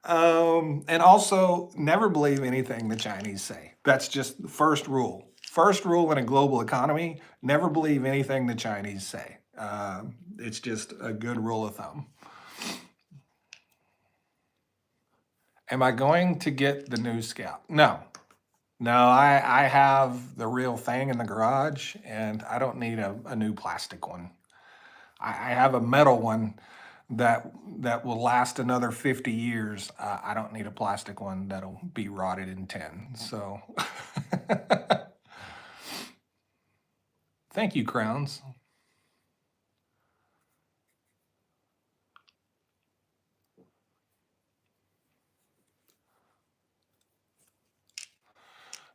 Speaker 1: and also, never believe anything the Chinese say. That's just the first rule. First rule in a global economy: never believe anything the Chinese say. It's just a good rule of thumb. Am I going to get the new Scout? No, no. I have the real thing in the garage, and I don't need a new plastic one. I have a metal one that will last another 50 years. I don't need a plastic one that'll be rotted in 10. So thank you, Crowns.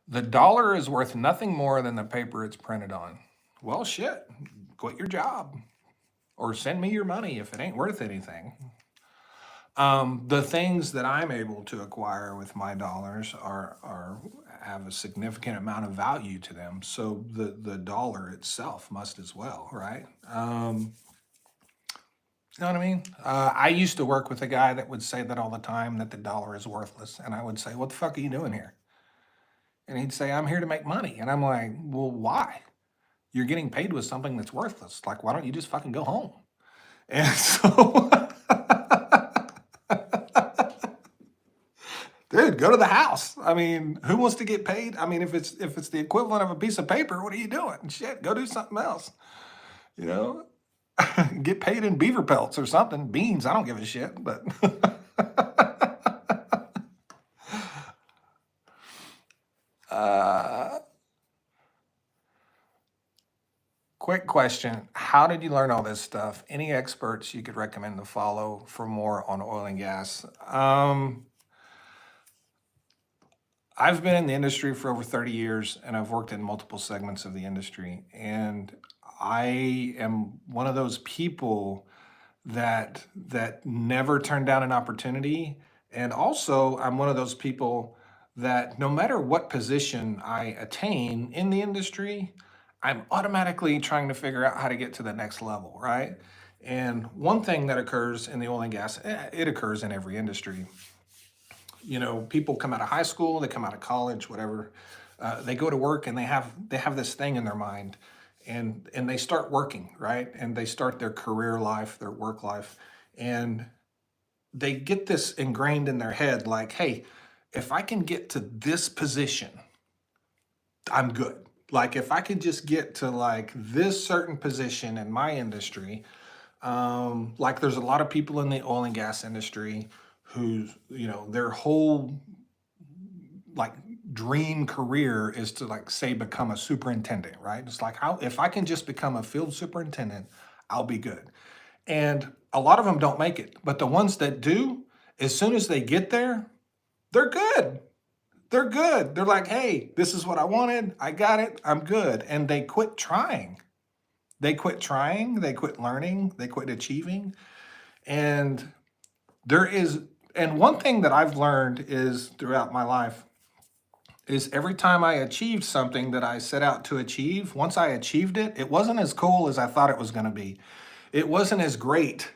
Speaker 1: The dollar is worth nothing more than the paper it's printed on. Well, shit, quit your job or send me your money if it ain't worth anything. The things that I'm able to acquire with my dollars are have a significant amount of value to them. So the dollar itself must as well, right? You know what I mean? I used to work with a guy that would say that all the time, that the dollar is worthless, and I would say, "What the fuck are you doing here?" And he'd say, "I'm here to make money," and I'm like, "Well, why? You're getting paid with something that's worthless. Like, why don't you just fucking go home?" And so dude, go to the house. I mean, who wants to get paid? I mean, if it's the equivalent of a piece of paper, what are you doing? Shit, go do something else. You know, get paid in beaver pelts or something. Beans, I don't give a shit. But uh, Quick question. How did you learn all this stuff? Any experts you could recommend to follow for more on oil and gas? I've been in the industry for over 30 years and I've worked in multiple segments of the industry. And I am one of those people that never turn down an opportunity. And also, I'm one of those people that no matter what position I attain in the industry, I'm automatically trying to figure out how to get to the next level, right? And one thing that occurs in the oil and gas, it occurs in every industry. People come out of high school, they come out of college, whatever. They go to work and they have this thing in their mind, and they start working, right? And they start their career life, their work life, and they get this ingrained in their head, like, hey, if I can get to this position, I'm good. Like if I could just get to like this certain position in my industry, like there's a lot of people in the oil and gas industry whose, their whole like dream career is to like say become a superintendent, right? It's like how if I can just become a field superintendent, I'll be good. And a lot of them don't make it, but the ones that do, as soon as they get there, they're good. They're good. They're like, hey, this is what I wanted. I got it. I'm good. And they quit trying. They quit trying. They quit learning. They quit achieving. And there is, and one thing that I've learned is throughout my life is every time I achieved something that I set out to achieve, once I achieved it, it wasn't as cool as I thought it was going to be. It wasn't as great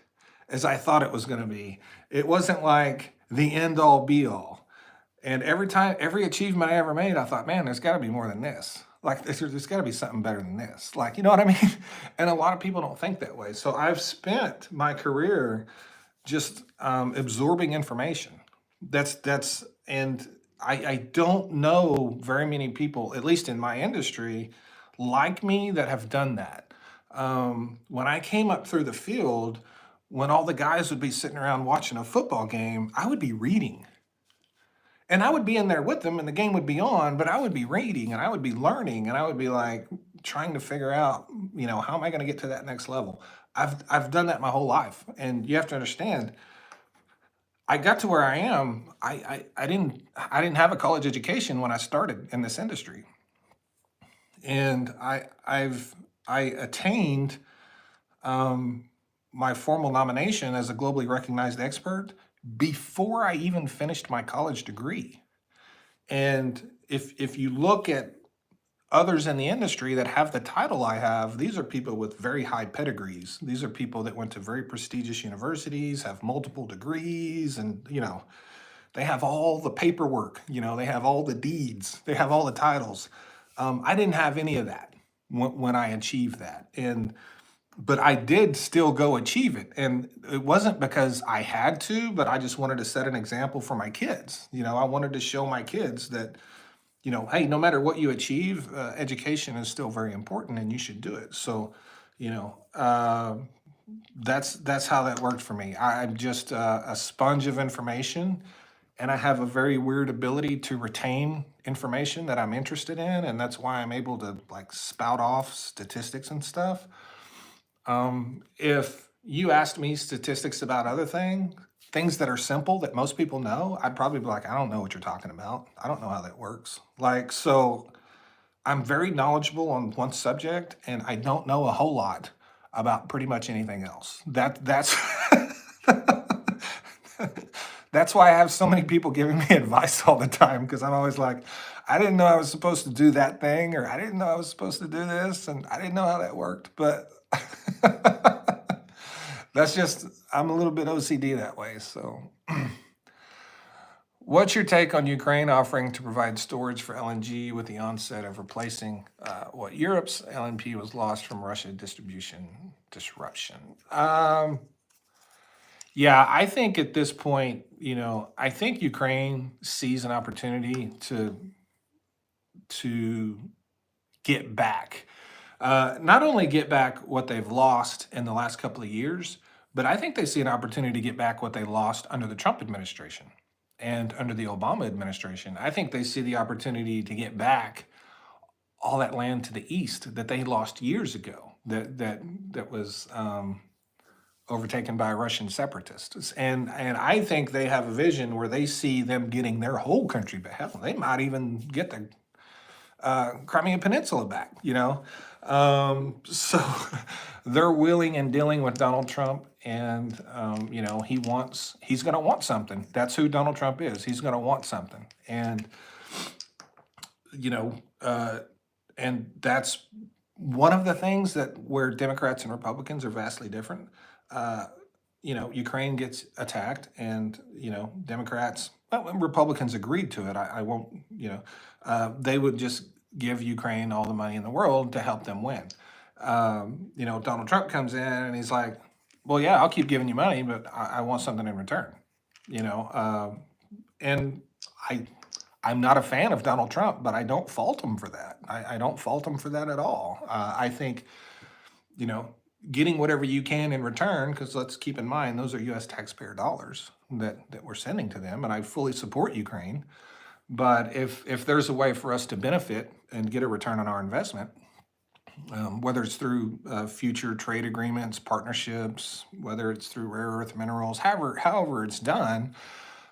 Speaker 1: as I thought it was going to be. It wasn't like the end all be all. And every achievement I ever made, I thought, man, there's got to be more than this. Like, there's got to be something better than this. Like, you know what I mean? And a lot of people don't think that way. So I've spent my career just absorbing information. And I don't know very many people, at least in my industry, like me that have done that. When I came up through the field, when all the guys would be sitting around watching a football game, I would be reading. And I would be in there with them and the game would be on, but I would be reading and I would be learning and I would be like trying to figure out, how am I going to get to that next level? I've done that my whole life. And you have to understand, I got to where I am. I didn't have a college education when I started in this industry. And I attained my formal nomination as a globally recognized expert before I even finished my college degree. And if you look at others in the industry that have the title I have, these are people with very high pedigrees. These are people that went to very prestigious universities, have multiple degrees, and they have all the paperwork, they have all the deeds, they have all the titles. I didn't have any of that when I achieved that. But I did still go achieve it. And it wasn't because I had to, but I just wanted to set an example for my kids. I wanted to show my kids that, hey, no matter what you achieve, education is still very important and you should do it. So, that's how that worked for me. I'm just a sponge of information, and I have a very weird ability to retain information that I'm interested in, and that's why I'm able to like spout off statistics and stuff. If you asked me statistics about other things that are simple that most people know, I'd probably be like, I don't know what you're talking about. I don't know how that works. Like, so I'm very knowledgeable on one subject and I don't know a whole lot about pretty much anything else. That's that's why I have so many people giving me advice all the time because I'm always like, I didn't know I was supposed to do that thing, or I didn't know I was supposed to do this, and I didn't know how that worked. But that's just, I'm a little bit OCD that way. So, what's your take on Ukraine offering to provide storage for LNG with the onset of replacing what Europe's LNG was lost from Russia distribution disruption? Yeah, I think at this point, I think Ukraine sees an opportunity to get back. Not only get back what they've lost in the last couple of years, but I think they see an opportunity to get back what they lost under the Trump administration and under the Obama administration. I think they see the opportunity to get back all that land to the east that they lost years ago, that was overtaken by Russian separatists. And I think they have a vision where they see them getting their whole country back. Hell, they might even get the Crimean Peninsula back, you know? So they're willing and dealing with Donald Trump, and, you know, he's going to want something. That's who Donald Trump is. He's going to want something. And, you know, and that's one of the things that where Democrats and Republicans are vastly different. You know, Ukraine gets attacked, and you know, Democrats, well, and Republicans agreed to it. I won't, you know, they would just give Ukraine all the money in the world to help them win. You know, Donald Trump comes in and he's like, "Well, yeah, I'll keep giving you money, but I want something in return." You know, and I I'm not a fan of Donald Trump, but I don't fault him for that. I don't fault him for that at all. I think, you know, getting whatever you can in return, because let's keep in mind, those are US taxpayer dollars that we're sending to them, and I fully support Ukraine. But if there's a way for us to benefit and get a return on our investment, whether it's through future trade agreements, partnerships, whether it's through rare earth minerals, however it's done,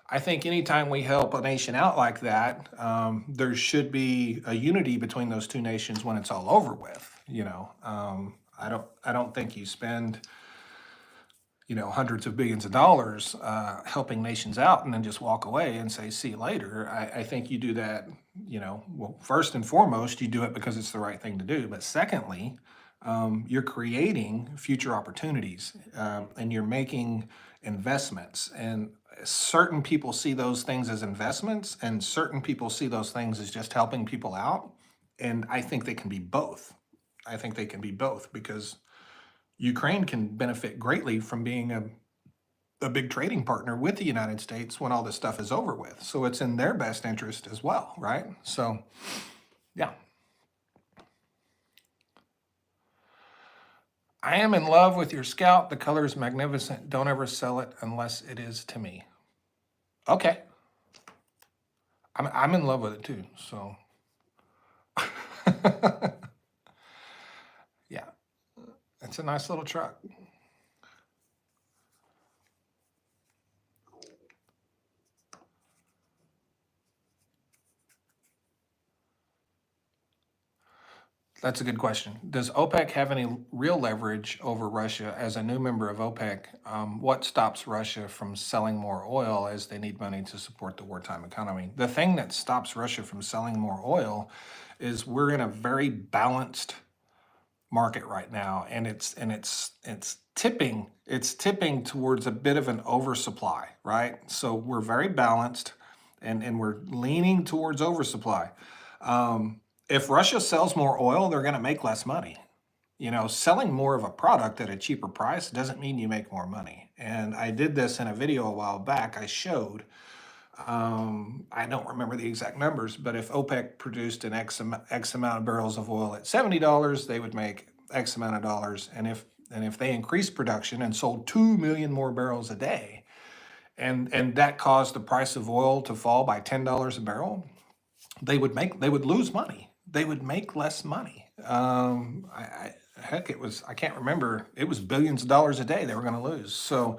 Speaker 1: I think anytime we help a nation out like that, there should be a unity between those two nations when it's all over with. You know, I don't think you spend, you know, hundreds of billions of dollars helping nations out and then just walk away and say, "See you later." I think you do that, you know, well, first and foremost, you do it because it's the right thing to do. But secondly, you're creating future opportunities, and you're making investments. And certain people see those things as investments, and certain people see those things as just helping people out. And I think they can be both. I think they can be both because Ukraine can benefit greatly from being a big trading partner with the United States when all this stuff is over with. So it's in their best interest as well, right? So, yeah. I am in love with your Scout. The color is magnificent. Don't ever sell it unless it is to me. Okay. I'm in love with it too. So, yeah, it's a nice little truck. That's a good question. Does OPEC have any real leverage over Russia as a new member of OPEC? What stops Russia from selling more oil as they need money to support the wartime economy? The thing that stops Russia from selling more oil is we're in a very balanced market right now, and it's tipping towards a bit of an oversupply, right? So we're very balanced, and we're leaning towards oversupply. If Russia sells more oil, they're going to make less money. You know, selling more of a product at a cheaper price doesn't mean you make more money. And I did this in a video a while back. I showed, I don't remember the exact numbers, but if OPEC produced an X amount of barrels of oil at $70, they would make X amount of dollars. And if they increased production and sold 2 million more barrels a day, and that caused the price of oil to fall by $10 a barrel, they would lose money. They would make less money. Heck, I can't remember. It was billions of dollars a day they were going to lose. So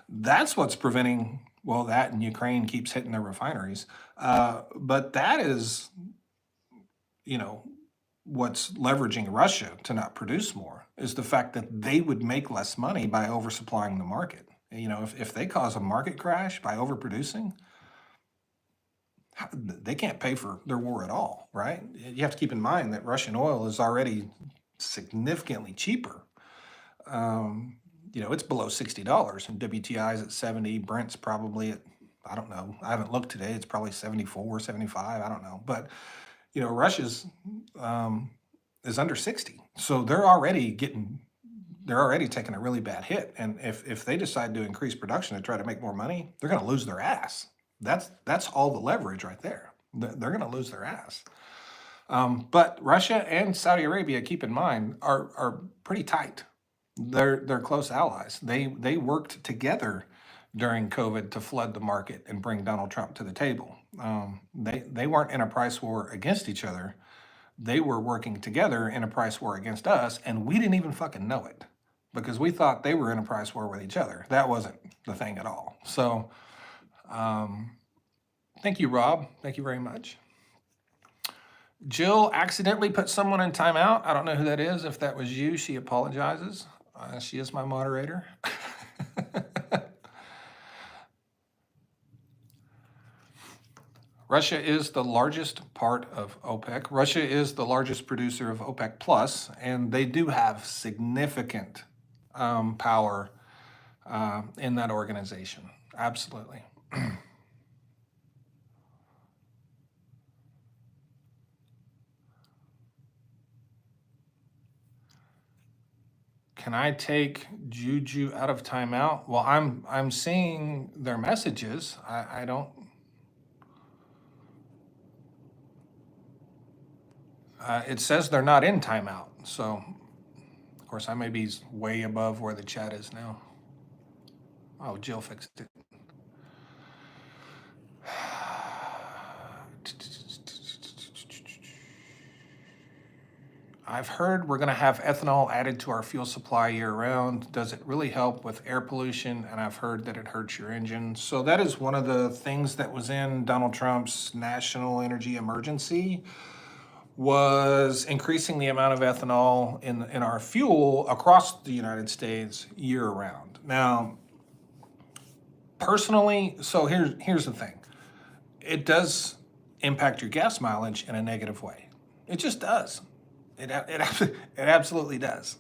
Speaker 1: that's what's preventing, well, that and Ukraine keeps hitting their refineries. But that is, you know, what's leveraging Russia to not produce more is the fact that they would make less money by oversupplying the market. You know, if they cause a market crash by overproducing, they can't pay for their war at all, right? You have to keep in mind that Russian oil is already significantly cheaper. You know, it's below $60, and WTI is at 70. Brent's probably at, I don't know. I haven't looked today. It's probably 74, 75. I don't know. But, you know, Russia's is under 60. So they're already taking a really bad hit. And if they decide to increase production to try to make more money, they're going to lose their ass. That's all the leverage right there. They're going to lose their ass. But Russia and Saudi Arabia, keep in mind, are pretty tight. They're close allies. They worked together during COVID to flood the market and bring Donald Trump to the table. They weren't in a price war against each other. they were working together in a price war against us, and we didn't even fucking know it because we thought they were in a price war with each other. That wasn't the thing at all. So, thank you, Rob. Thank you very much. Jill accidentally put someone in timeout. I don't know who that is. If that was you, she apologizes. She is my moderator. Russia is the largest part of OPEC. Russia is the largest producer of OPEC Plus, and they do have significant power in that organization. Absolutely. Can I take Juju out of timeout? Well, I'm seeing their messages. I don't. It says they're not in timeout. So, of course, I may be way above where the chat is now. Oh, Jill fixed it. I've heard we're going to have ethanol added to our fuel supply year round. Does it really help with air pollution? And I've heard that it hurts your engine. So that is one of the things that was in Donald Trump's national energy emergency, was increasing the amount of ethanol in our fuel across the United States year round. Now, personally, so here's the thing. It does impact your gas mileage in a negative way. It just does. It absolutely does.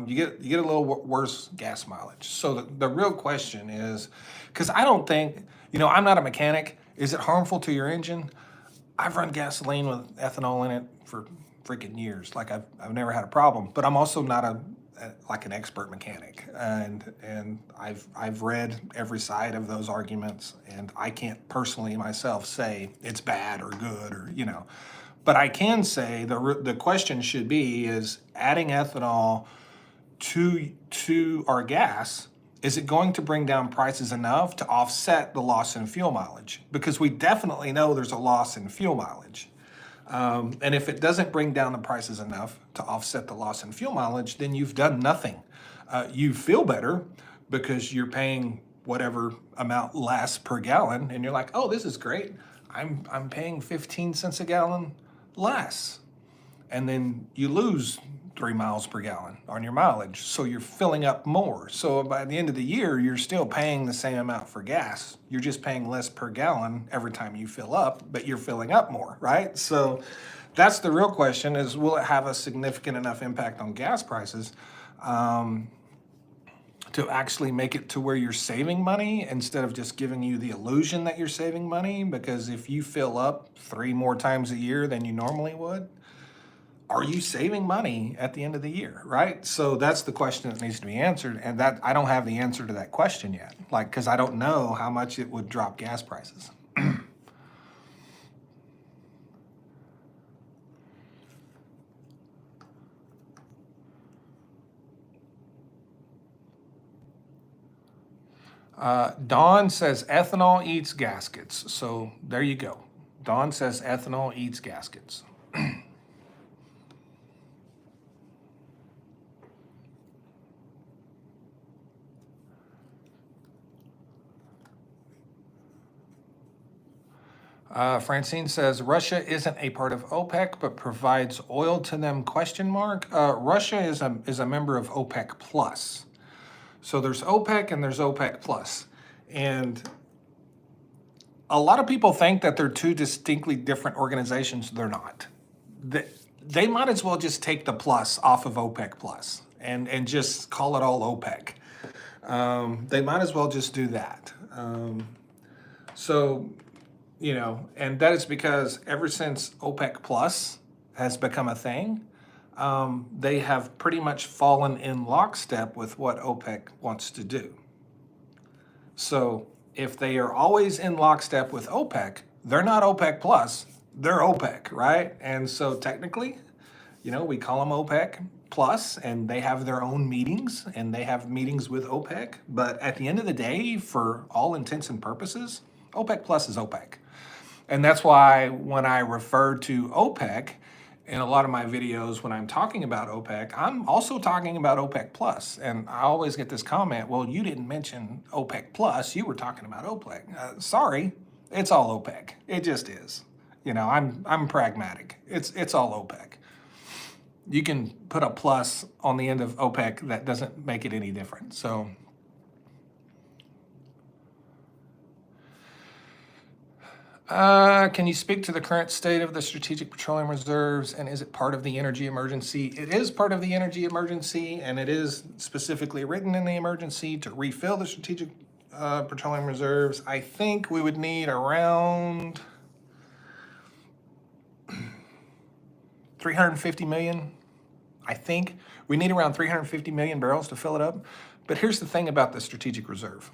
Speaker 1: You get a little worse gas mileage. So the real question is, because I don't think, I'm not a mechanic. Is it harmful to your engine? I've run gasoline with ethanol in it for freaking years. Like I've never had a problem. But I'm also not an expert mechanic, and I've read every side of those arguments, and I can't personally myself say it's bad or good or But I can say the question should be is adding ethanol to our gas, is it going to bring down prices enough to offset the loss in fuel mileage? Because we definitely know there's a loss in fuel mileage. And if it doesn't bring down the prices enough to offset the loss in fuel mileage, then you've done nothing. You feel better because you're paying whatever amount less per gallon, and you're like, oh, this is great. I'm paying 15 cents a gallon less. And then you lose 3 miles per gallon on your mileage, so you're filling up more. So by the end of the year, you're still paying the same amount for gas. You're just paying less per gallon every time you fill up, but you're filling up more, right? So that's the real question is, will it have a significant enough impact on gas prices to actually make it to where you're saving money instead of just giving you the illusion that you're saving money? Because if you fill up 3 more times a year than you normally would, are you saving money at the end of the year, right? So that's the question that needs to be answered, and that I don't have the answer to that question yet, because I don't know how much it would drop gas prices. Dawn says ethanol eats gaskets. So there you go. Dawn says ethanol eats gaskets. Francine says Russia isn't a part of OPEC but provides oil to them, ? Russia is a member of OPEC Plus. So there's OPEC and there's OPEC Plus. And a lot of people think that they're two distinctly different organizations. They're not. They might as well just take the plus off of OPEC Plus and just call it all OPEC. They might as well just do that. And that is because ever since OPEC Plus has become a thing, they have pretty much fallen in lockstep with what OPEC wants to do. So if they are always in lockstep with OPEC, they're not OPEC Plus, they're OPEC, right? And so technically, we call them OPEC Plus, and they have their own meetings, and they have meetings with OPEC. But at the end of the day, for all intents and purposes, OPEC Plus is OPEC. And that's why when I refer to OPEC, in a lot of my videos when I'm talking about OPEC, I'm also talking about OPEC Plus. And I always get this comment, well, you didn't mention OPEC Plus, you were talking about OPEC. Sorry, it's all OPEC. It just is. You know, I'm pragmatic. It's all OPEC. You can put a plus on the end of OPEC, that doesn't make it any different. So can you speak to the current state of the strategic petroleum reserves, and is it part of the energy emergency? It is part of the energy emergency, and it is specifically written in the emergency to refill the strategic petroleum reserves. I think we would need around 350 million. I think we need around 350 million barrels to fill it up. But here's the thing about the strategic reserve.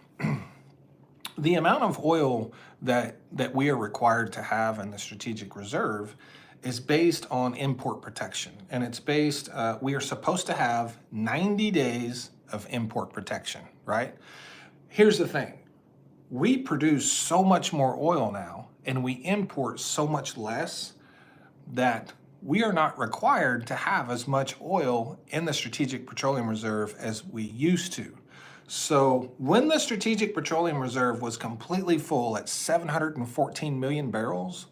Speaker 1: The amount of oil that we are required to have in the strategic reserve is based on import protection. And it's based, we are supposed to have 90 days of import protection, right? Here's the thing. We produce so much more oil now, and we import so much less, that we are not required to have as much oil in the Strategic Petroleum Reserve as we used to. So when the Strategic Petroleum Reserve was completely full at 714 million barrels,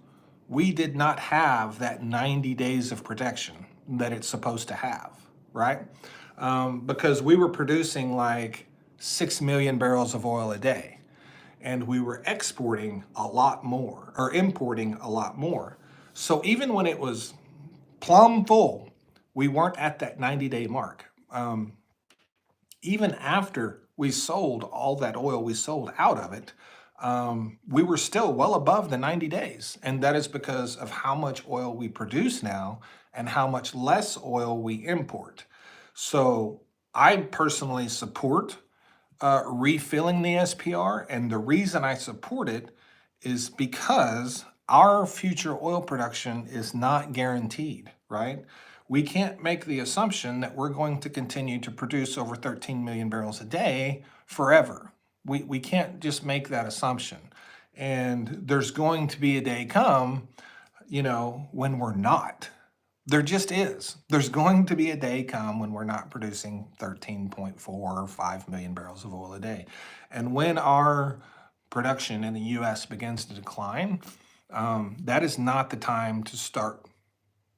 Speaker 1: we did not have that 90 days of protection that it's supposed to have, right? Because we were producing like 6 million barrels of oil a day, and we were exporting a lot more, or importing a lot more. So even when it was plumb full, we weren't at that 90-day mark. Even after we sold all that oil we sold out of it, we were still well above the 90 days. And that is because of how much oil we produce now and how much less oil we import. So I personally support refilling the SPR. And the reason I support it is because our future oil production is not guaranteed, right? We can't make the assumption that we're going to continue to produce over 13 million barrels a day forever. We can't just make that assumption. And there's going to be a day come, you know, when we're not. There just is. There's going to be a day come when we're not producing 13.4 or 5 million barrels of oil a day. And when our production in the US begins to decline, that is not the time to start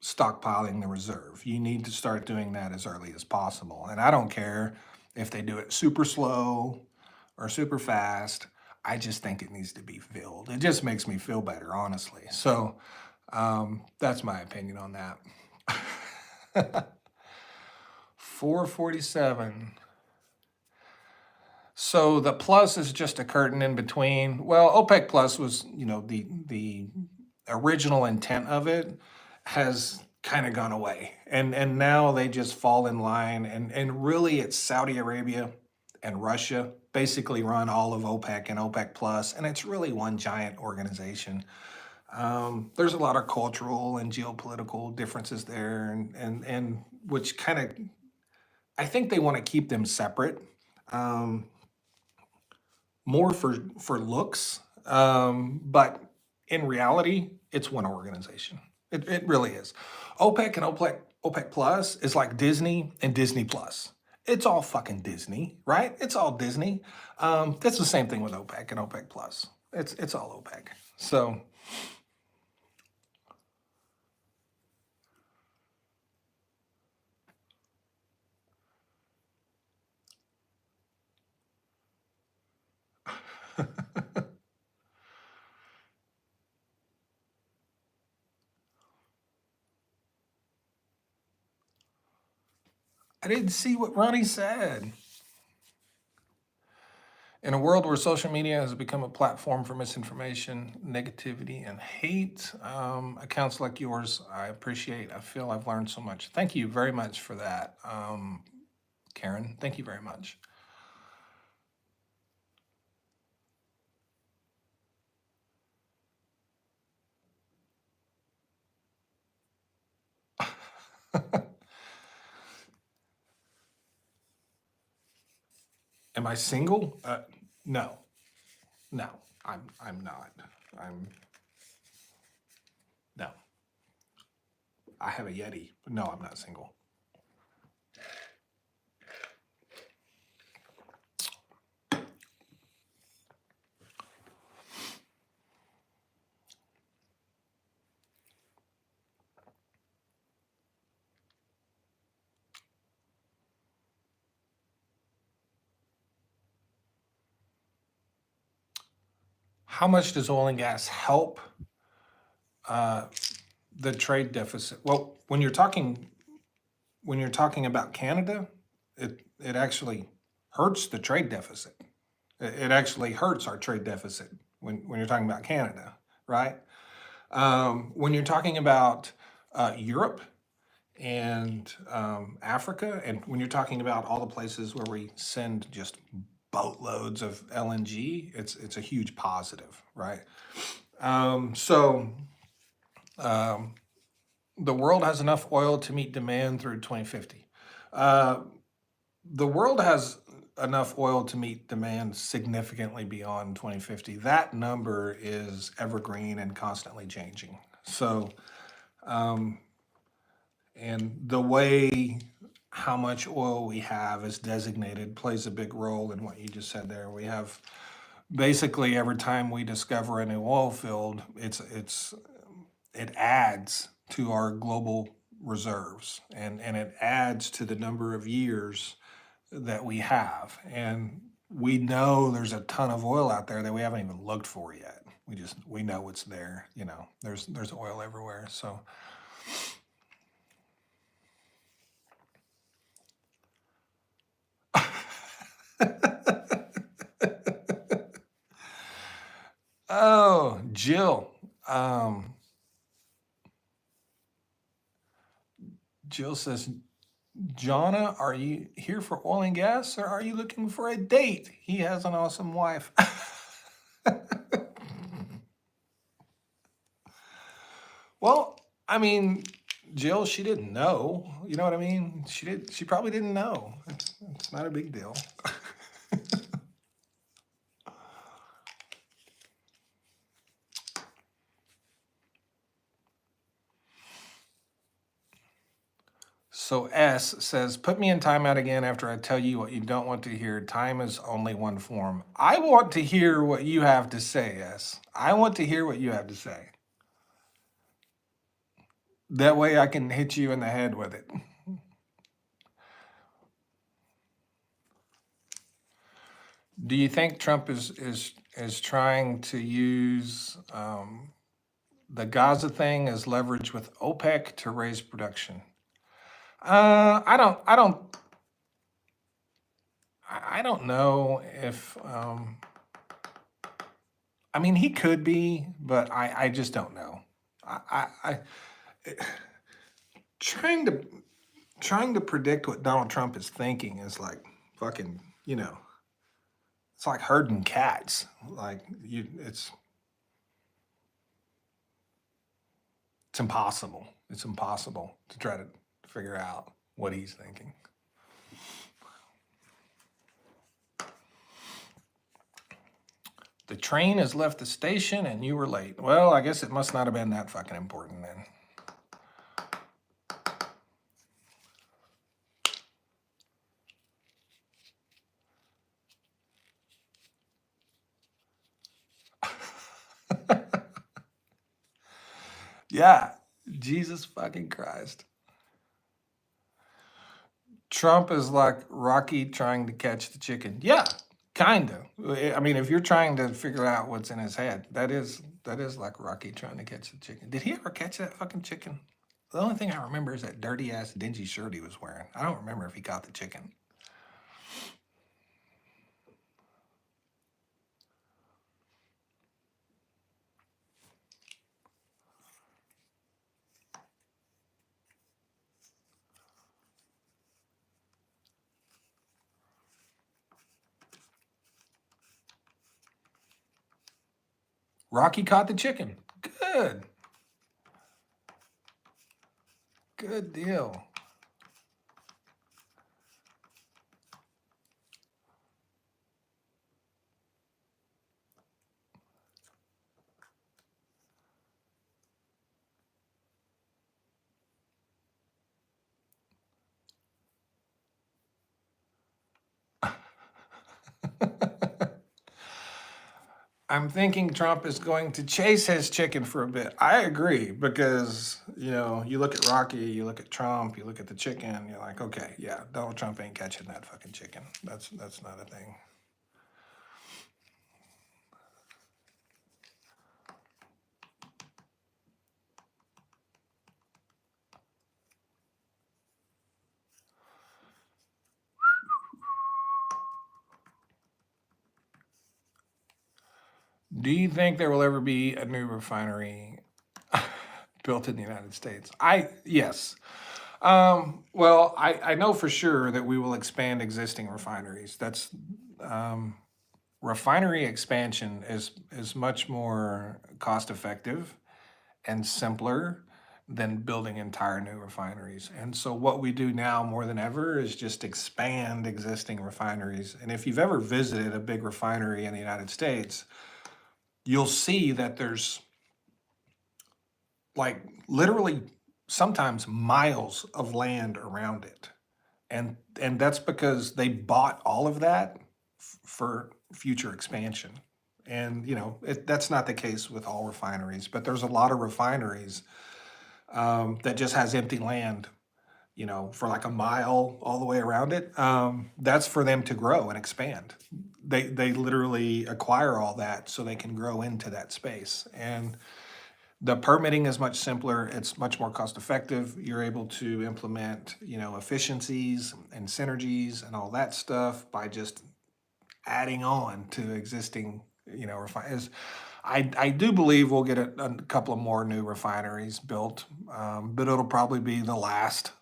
Speaker 1: stockpiling the reserve. You need to start doing that as early as possible. And I don't care if they do it super slow or super fast. I just think it needs to be filled. It just makes me feel better, honestly. So that's my opinion on that. 447. So the plus is just a curtain in between. Well, OPEC Plus was, you know, the original intent of it has kind of gone away. And now they just fall in line. And really it's Saudi Arabia and Russia basically run all of OPEC and OPEC Plus, and it's really one giant organization. There's a lot of cultural and geopolitical differences there, and which kind of, I think they want to keep them separate, more for looks, but in reality, it's one organization. It really is. OPEC and OPEC Plus is like Disney and Disney Plus. It's all fucking Disney, right? It's all Disney. That's the same thing with OPEC and OPEC Plus. It's all OPEC. So I didn't see what Ronnie said. In a world where social media has become a platform for misinformation, negativity, and hate, accounts like yours, I appreciate. I feel I've learned so much. Thank you very much for that, Karen. Thank you very much. Am I single? No, no, I'm not. I'm no. I have a Yeti. No, I'm not single. How much does oil and gas help the trade deficit? Well, when you're talking about Canada, it actually hurts the trade deficit. It actually hurts our trade deficit when you're talking about Canada, right? When you're talking about Europe and Africa, and when you're talking about all the places where we send just boatloads of LNG, it's a huge positive, right? So the world has enough oil to meet demand through 2050. Uh, the world has enough oil to meet demand significantly beyond 2050. That number is evergreen and constantly changing. So, and the way how much oil we have is designated plays a big role in what you just said there. We have basically every time we discover a new oil field, it adds to our global reserves and it adds to the number of years that we have. And we know there's a ton of oil out there that we haven't even looked for yet. We know it's there. You know, there's oil everywhere. So oh, Jill. Um, Jill says, Jonna, are you here for oil and gas or are you looking for a date? He has an awesome wife. Well, I mean, Jill, she didn't know. You know what I mean? She probably didn't know. It's not a big deal. So S says, put me in timeout again after I tell you what you don't want to hear. Time is only one form. I want to hear what you have to say, S. I want to hear what you have to say. That way I can hit you in the head with it. Do you think Trump is trying to use the Gaza thing as leverage with OPEC to raise production? I don't know if. I mean, he could be, but I just don't know. I trying to trying to predict what Donald Trump is thinking is like fucking, you know, it's like herding cats. Like it's impossible. It's impossible to try to figure out what he's thinking. The train has left the station and you were late. Well, I guess it must not have been that fucking important then. Yeah, Jesus fucking Christ. Trump is like Rocky trying to catch the chicken. Yeah, kind of. I mean, if you're trying to figure out what's in his head, that is like Rocky trying to catch the chicken. Did he ever catch that fucking chicken? The only thing I remember is that dirty ass dingy shirt he was wearing. I don't remember if he caught the chicken. Rocky caught the chicken. Good. Good deal. I'm thinking Trump is going to chase his chicken for a bit. I agree because, you look at Rocky, you look at Trump, you look at the chicken, you're like, okay, yeah, Donald Trump ain't catching that fucking chicken. That's not a thing. Do you think there will ever be a new refinery built in the United States? Yes. Well, I know for sure that we will expand existing refineries. That's refinery expansion is much more cost effective and simpler than building entire new refineries. And so what we do now more than ever is just expand existing refineries. And if you've ever visited a big refinery in the United States, you'll see that there's like literally sometimes miles of land around it. And that's because they bought all of that for future expansion. And that's not the case with all refineries, but there's a lot of refineries that just has empty land, for like a mile all the way around it. That's for them to grow and expand. They literally acquire all that so they can grow into that space. And the permitting is much simpler. It's much more cost effective. You're able to implement, efficiencies and synergies and all that stuff by just adding on to existing, refineries. I do believe we'll get a couple of more new refineries built, but it'll probably be the last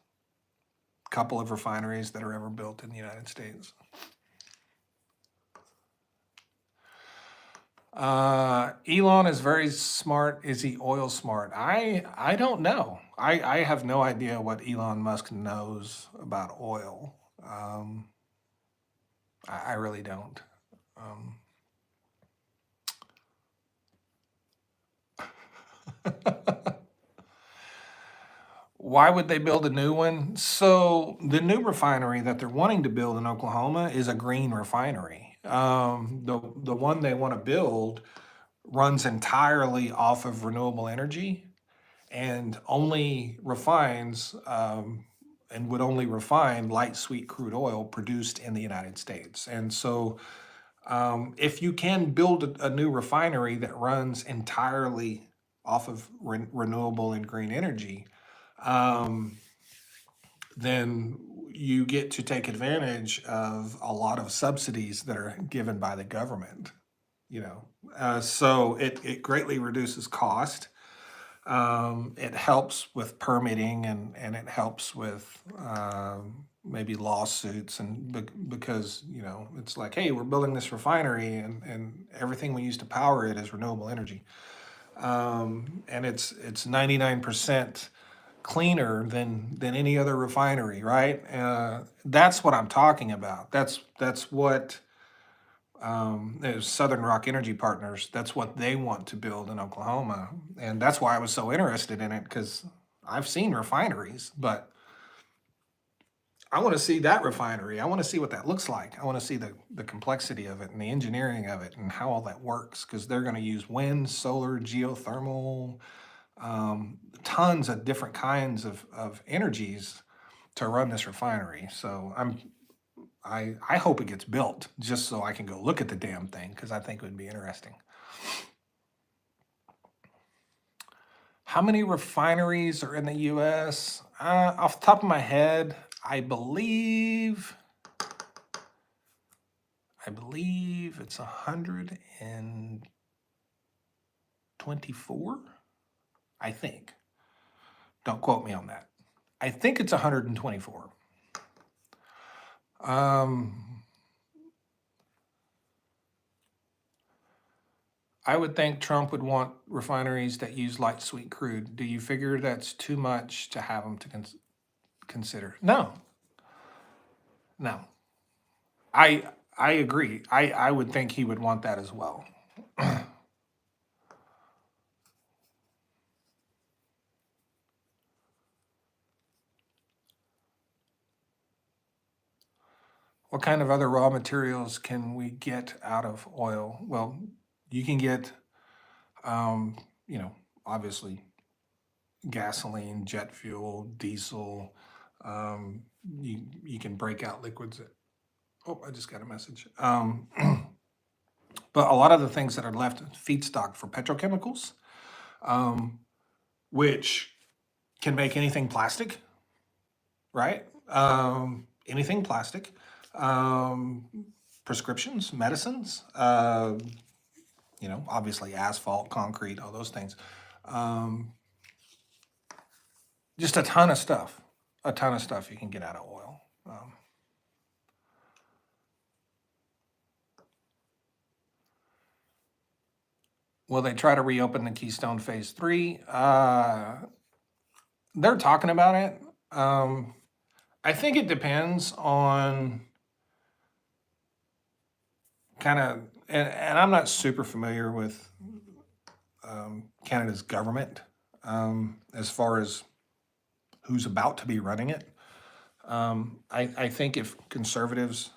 Speaker 1: couple of refineries that are ever built in the United States. Elon is very smart. Is he oil smart? I don't know. I have no idea what Elon Musk knows about oil. I really don't. Um, Why would they build a new one? So the new refinery that they're wanting to build in Oklahoma is a green refinery. The one they want to build runs entirely off of renewable energy and only refines and would only refine light sweet crude oil produced in the United States. And so, if you can build a new refinery that runs entirely off of renewable and green energy, um, then you get to take advantage of a lot of subsidies that are given by the government. So it greatly reduces cost. It helps with permitting and it helps with maybe lawsuits because it's like, hey, we're building this refinery and everything we use to power it is renewable energy, and it's 99% cleaner than any other refinery, right? That's what I'm talking about. That's what Southern Rock Energy Partners. That's what they want to build in Oklahoma, and that's why I was so interested in it because I've seen refineries, but I want to see that refinery. I want to see what that looks like. I want to see the complexity of it and the engineering of it and how all that works because they're going to use wind, solar, geothermal, tons of different kinds of energies to run this refinery. So I hope it gets built just so I can go look at the damn thing because I think it would be interesting. How many refineries are in the U.S.? Off the top of my head, I believe it's 124. I think. Don't quote me on that. I think it's 124. I would think Trump would want refineries that use light sweet crude. Do you figure that's too much to have them to consider? No, no. I agree. I would think he would want that as well. What kind of other raw materials can we get out of oil? Well, You can get, you know, obviously gasoline, jet fuel, diesel. You can break out liquids. Oh, I just got a message. But a lot of the things that are left feedstock for petrochemicals, um, which can make anything plastic, right? Anything plastic, um, prescriptions, medicines, you know, obviously asphalt, concrete, all those things. Um, just a ton of stuff you can get out of oil. Will they try to reopen the Keystone Phase 3? They're talking about it. I think it depends on kind of, and I'm not super familiar with Canada's government as far as who's about to be running it. I think if conservatives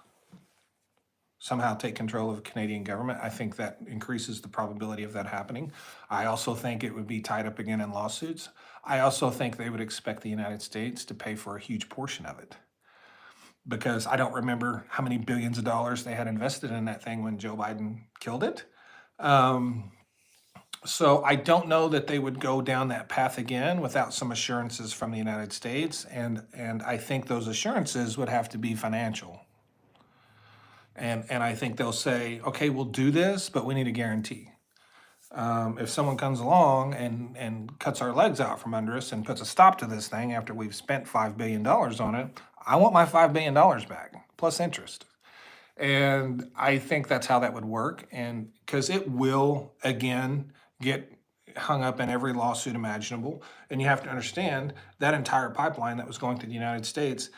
Speaker 1: somehow take control of the Canadian government, I think that increases the probability of that happening. I also think it would be tied up again in lawsuits. I also think they would expect the United States to pay for a huge portion of it, because I don't remember how many billions of dollars they had invested in that thing when Joe Biden killed it. So I don't know that they would go down that path again without some assurances from the United States, and I think those assurances would have to be financial. And I think they'll say, okay, we'll do this, but we need a guarantee. If someone comes along and cuts our legs out from under us and puts a stop to this thing after we've spent $5 billion on it, I want my $5 billion back, plus interest. And I think that's how that would work. And because it will, again, get hung up in every lawsuit imaginable. And you have to understand that entire pipeline that was going to the United States,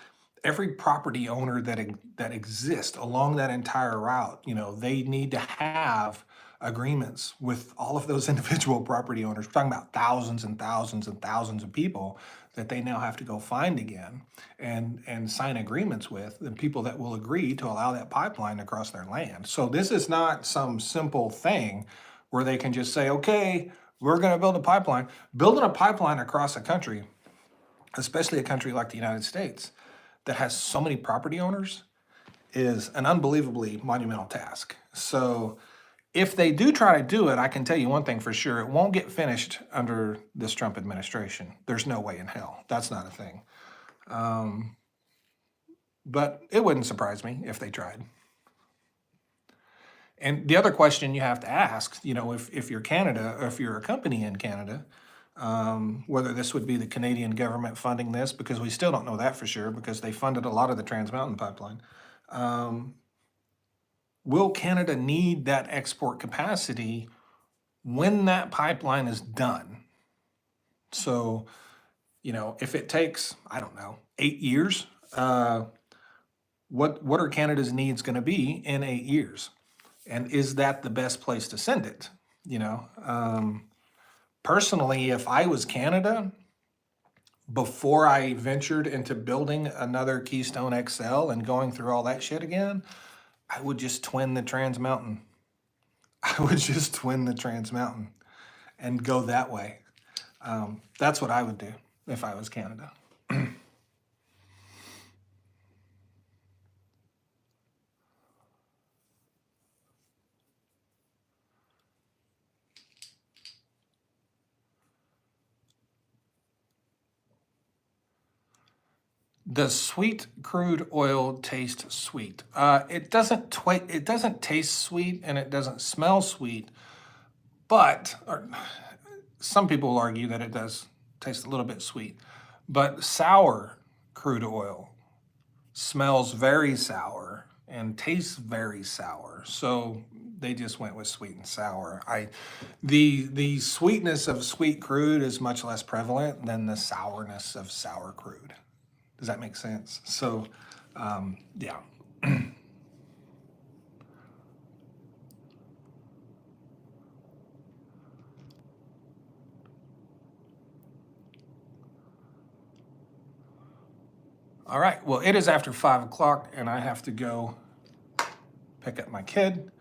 Speaker 1: every property owner that exists along that entire route, you know, they need to have agreements with all of those individual property owners. We're talking about thousands and thousands and thousands of people that they now have to go find again and sign agreements with the people that will agree to allow that pipeline to cross their land. So this is not some simple thing where they can just say, okay, we're going to build a pipeline. Building a pipeline across a country, especially a country like the United States that has so many property owners, is an unbelievably monumental task. So if they do try to do it, I can tell you one thing for sure: it won't get finished under this Trump administration. There's no way in hell. That's not a thing. But it wouldn't surprise me if they tried. And the other question you have to ask, you know, if you're Canada, or if you're a company in Canada, whether this would be the Canadian government funding this, because we still don't know that for sure, because they funded a lot of the Trans Mountain pipeline. Will Canada need that export capacity when that pipeline is done? So, you know, if it takes, I don't know, 8 years, what are Canada's needs going to be in 8 years? And is that the best place to send it? You know, personally, if I was Canada, before I ventured into building another Keystone XL and going through all that shit again, I would just twin the Trans Mountain. I would just twin the Trans Mountain and go that way. That's what I would do if I was Canada. Does sweet crude oil taste sweet? It doesn't. It doesn't taste sweet, and it doesn't smell sweet. But some people will argue that it does taste a little bit sweet. But sour crude oil smells very sour and tastes very sour. So they just went with sweet and sour. The sweetness of sweet crude is much less prevalent than the sourness of sour crude. Does that make sense? So, yeah. All right. Well, it is after 5 o'clock, and I have to go pick up my kid.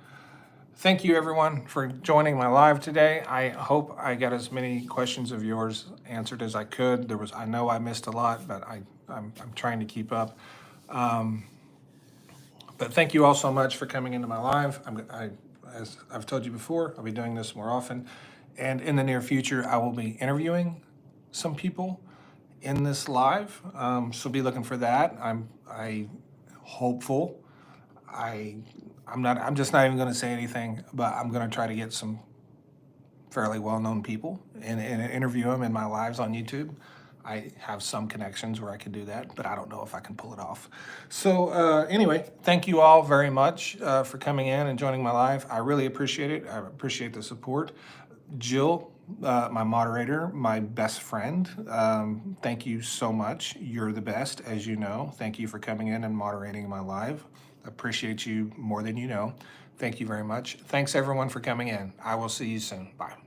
Speaker 1: Thank you, everyone, for joining my live today. I hope I got as many questions of yours answered as I could. I know I missed a lot, but I'm trying to keep up. But thank you all so much for coming into my live. As I've told you before, I'll be doing this more often. And in the near future, I will be interviewing some people in this live. So be looking for that. I hopeful. I'm just not even going to say anything, but I'm going to try to get some fairly well-known people and interview them in my lives on YouTube. I have some connections where I can do that, but I don't know if I can pull it off. So anyway, thank you all very much for coming in and joining my live. I really appreciate it. I appreciate the support. Jill, my moderator, my best friend, thank you so much. You're the best, as you know. Thank you for coming in and moderating my live. Appreciate you more than you know. Thank you very much. Thanks everyone for coming in. I will see you soon. Bye.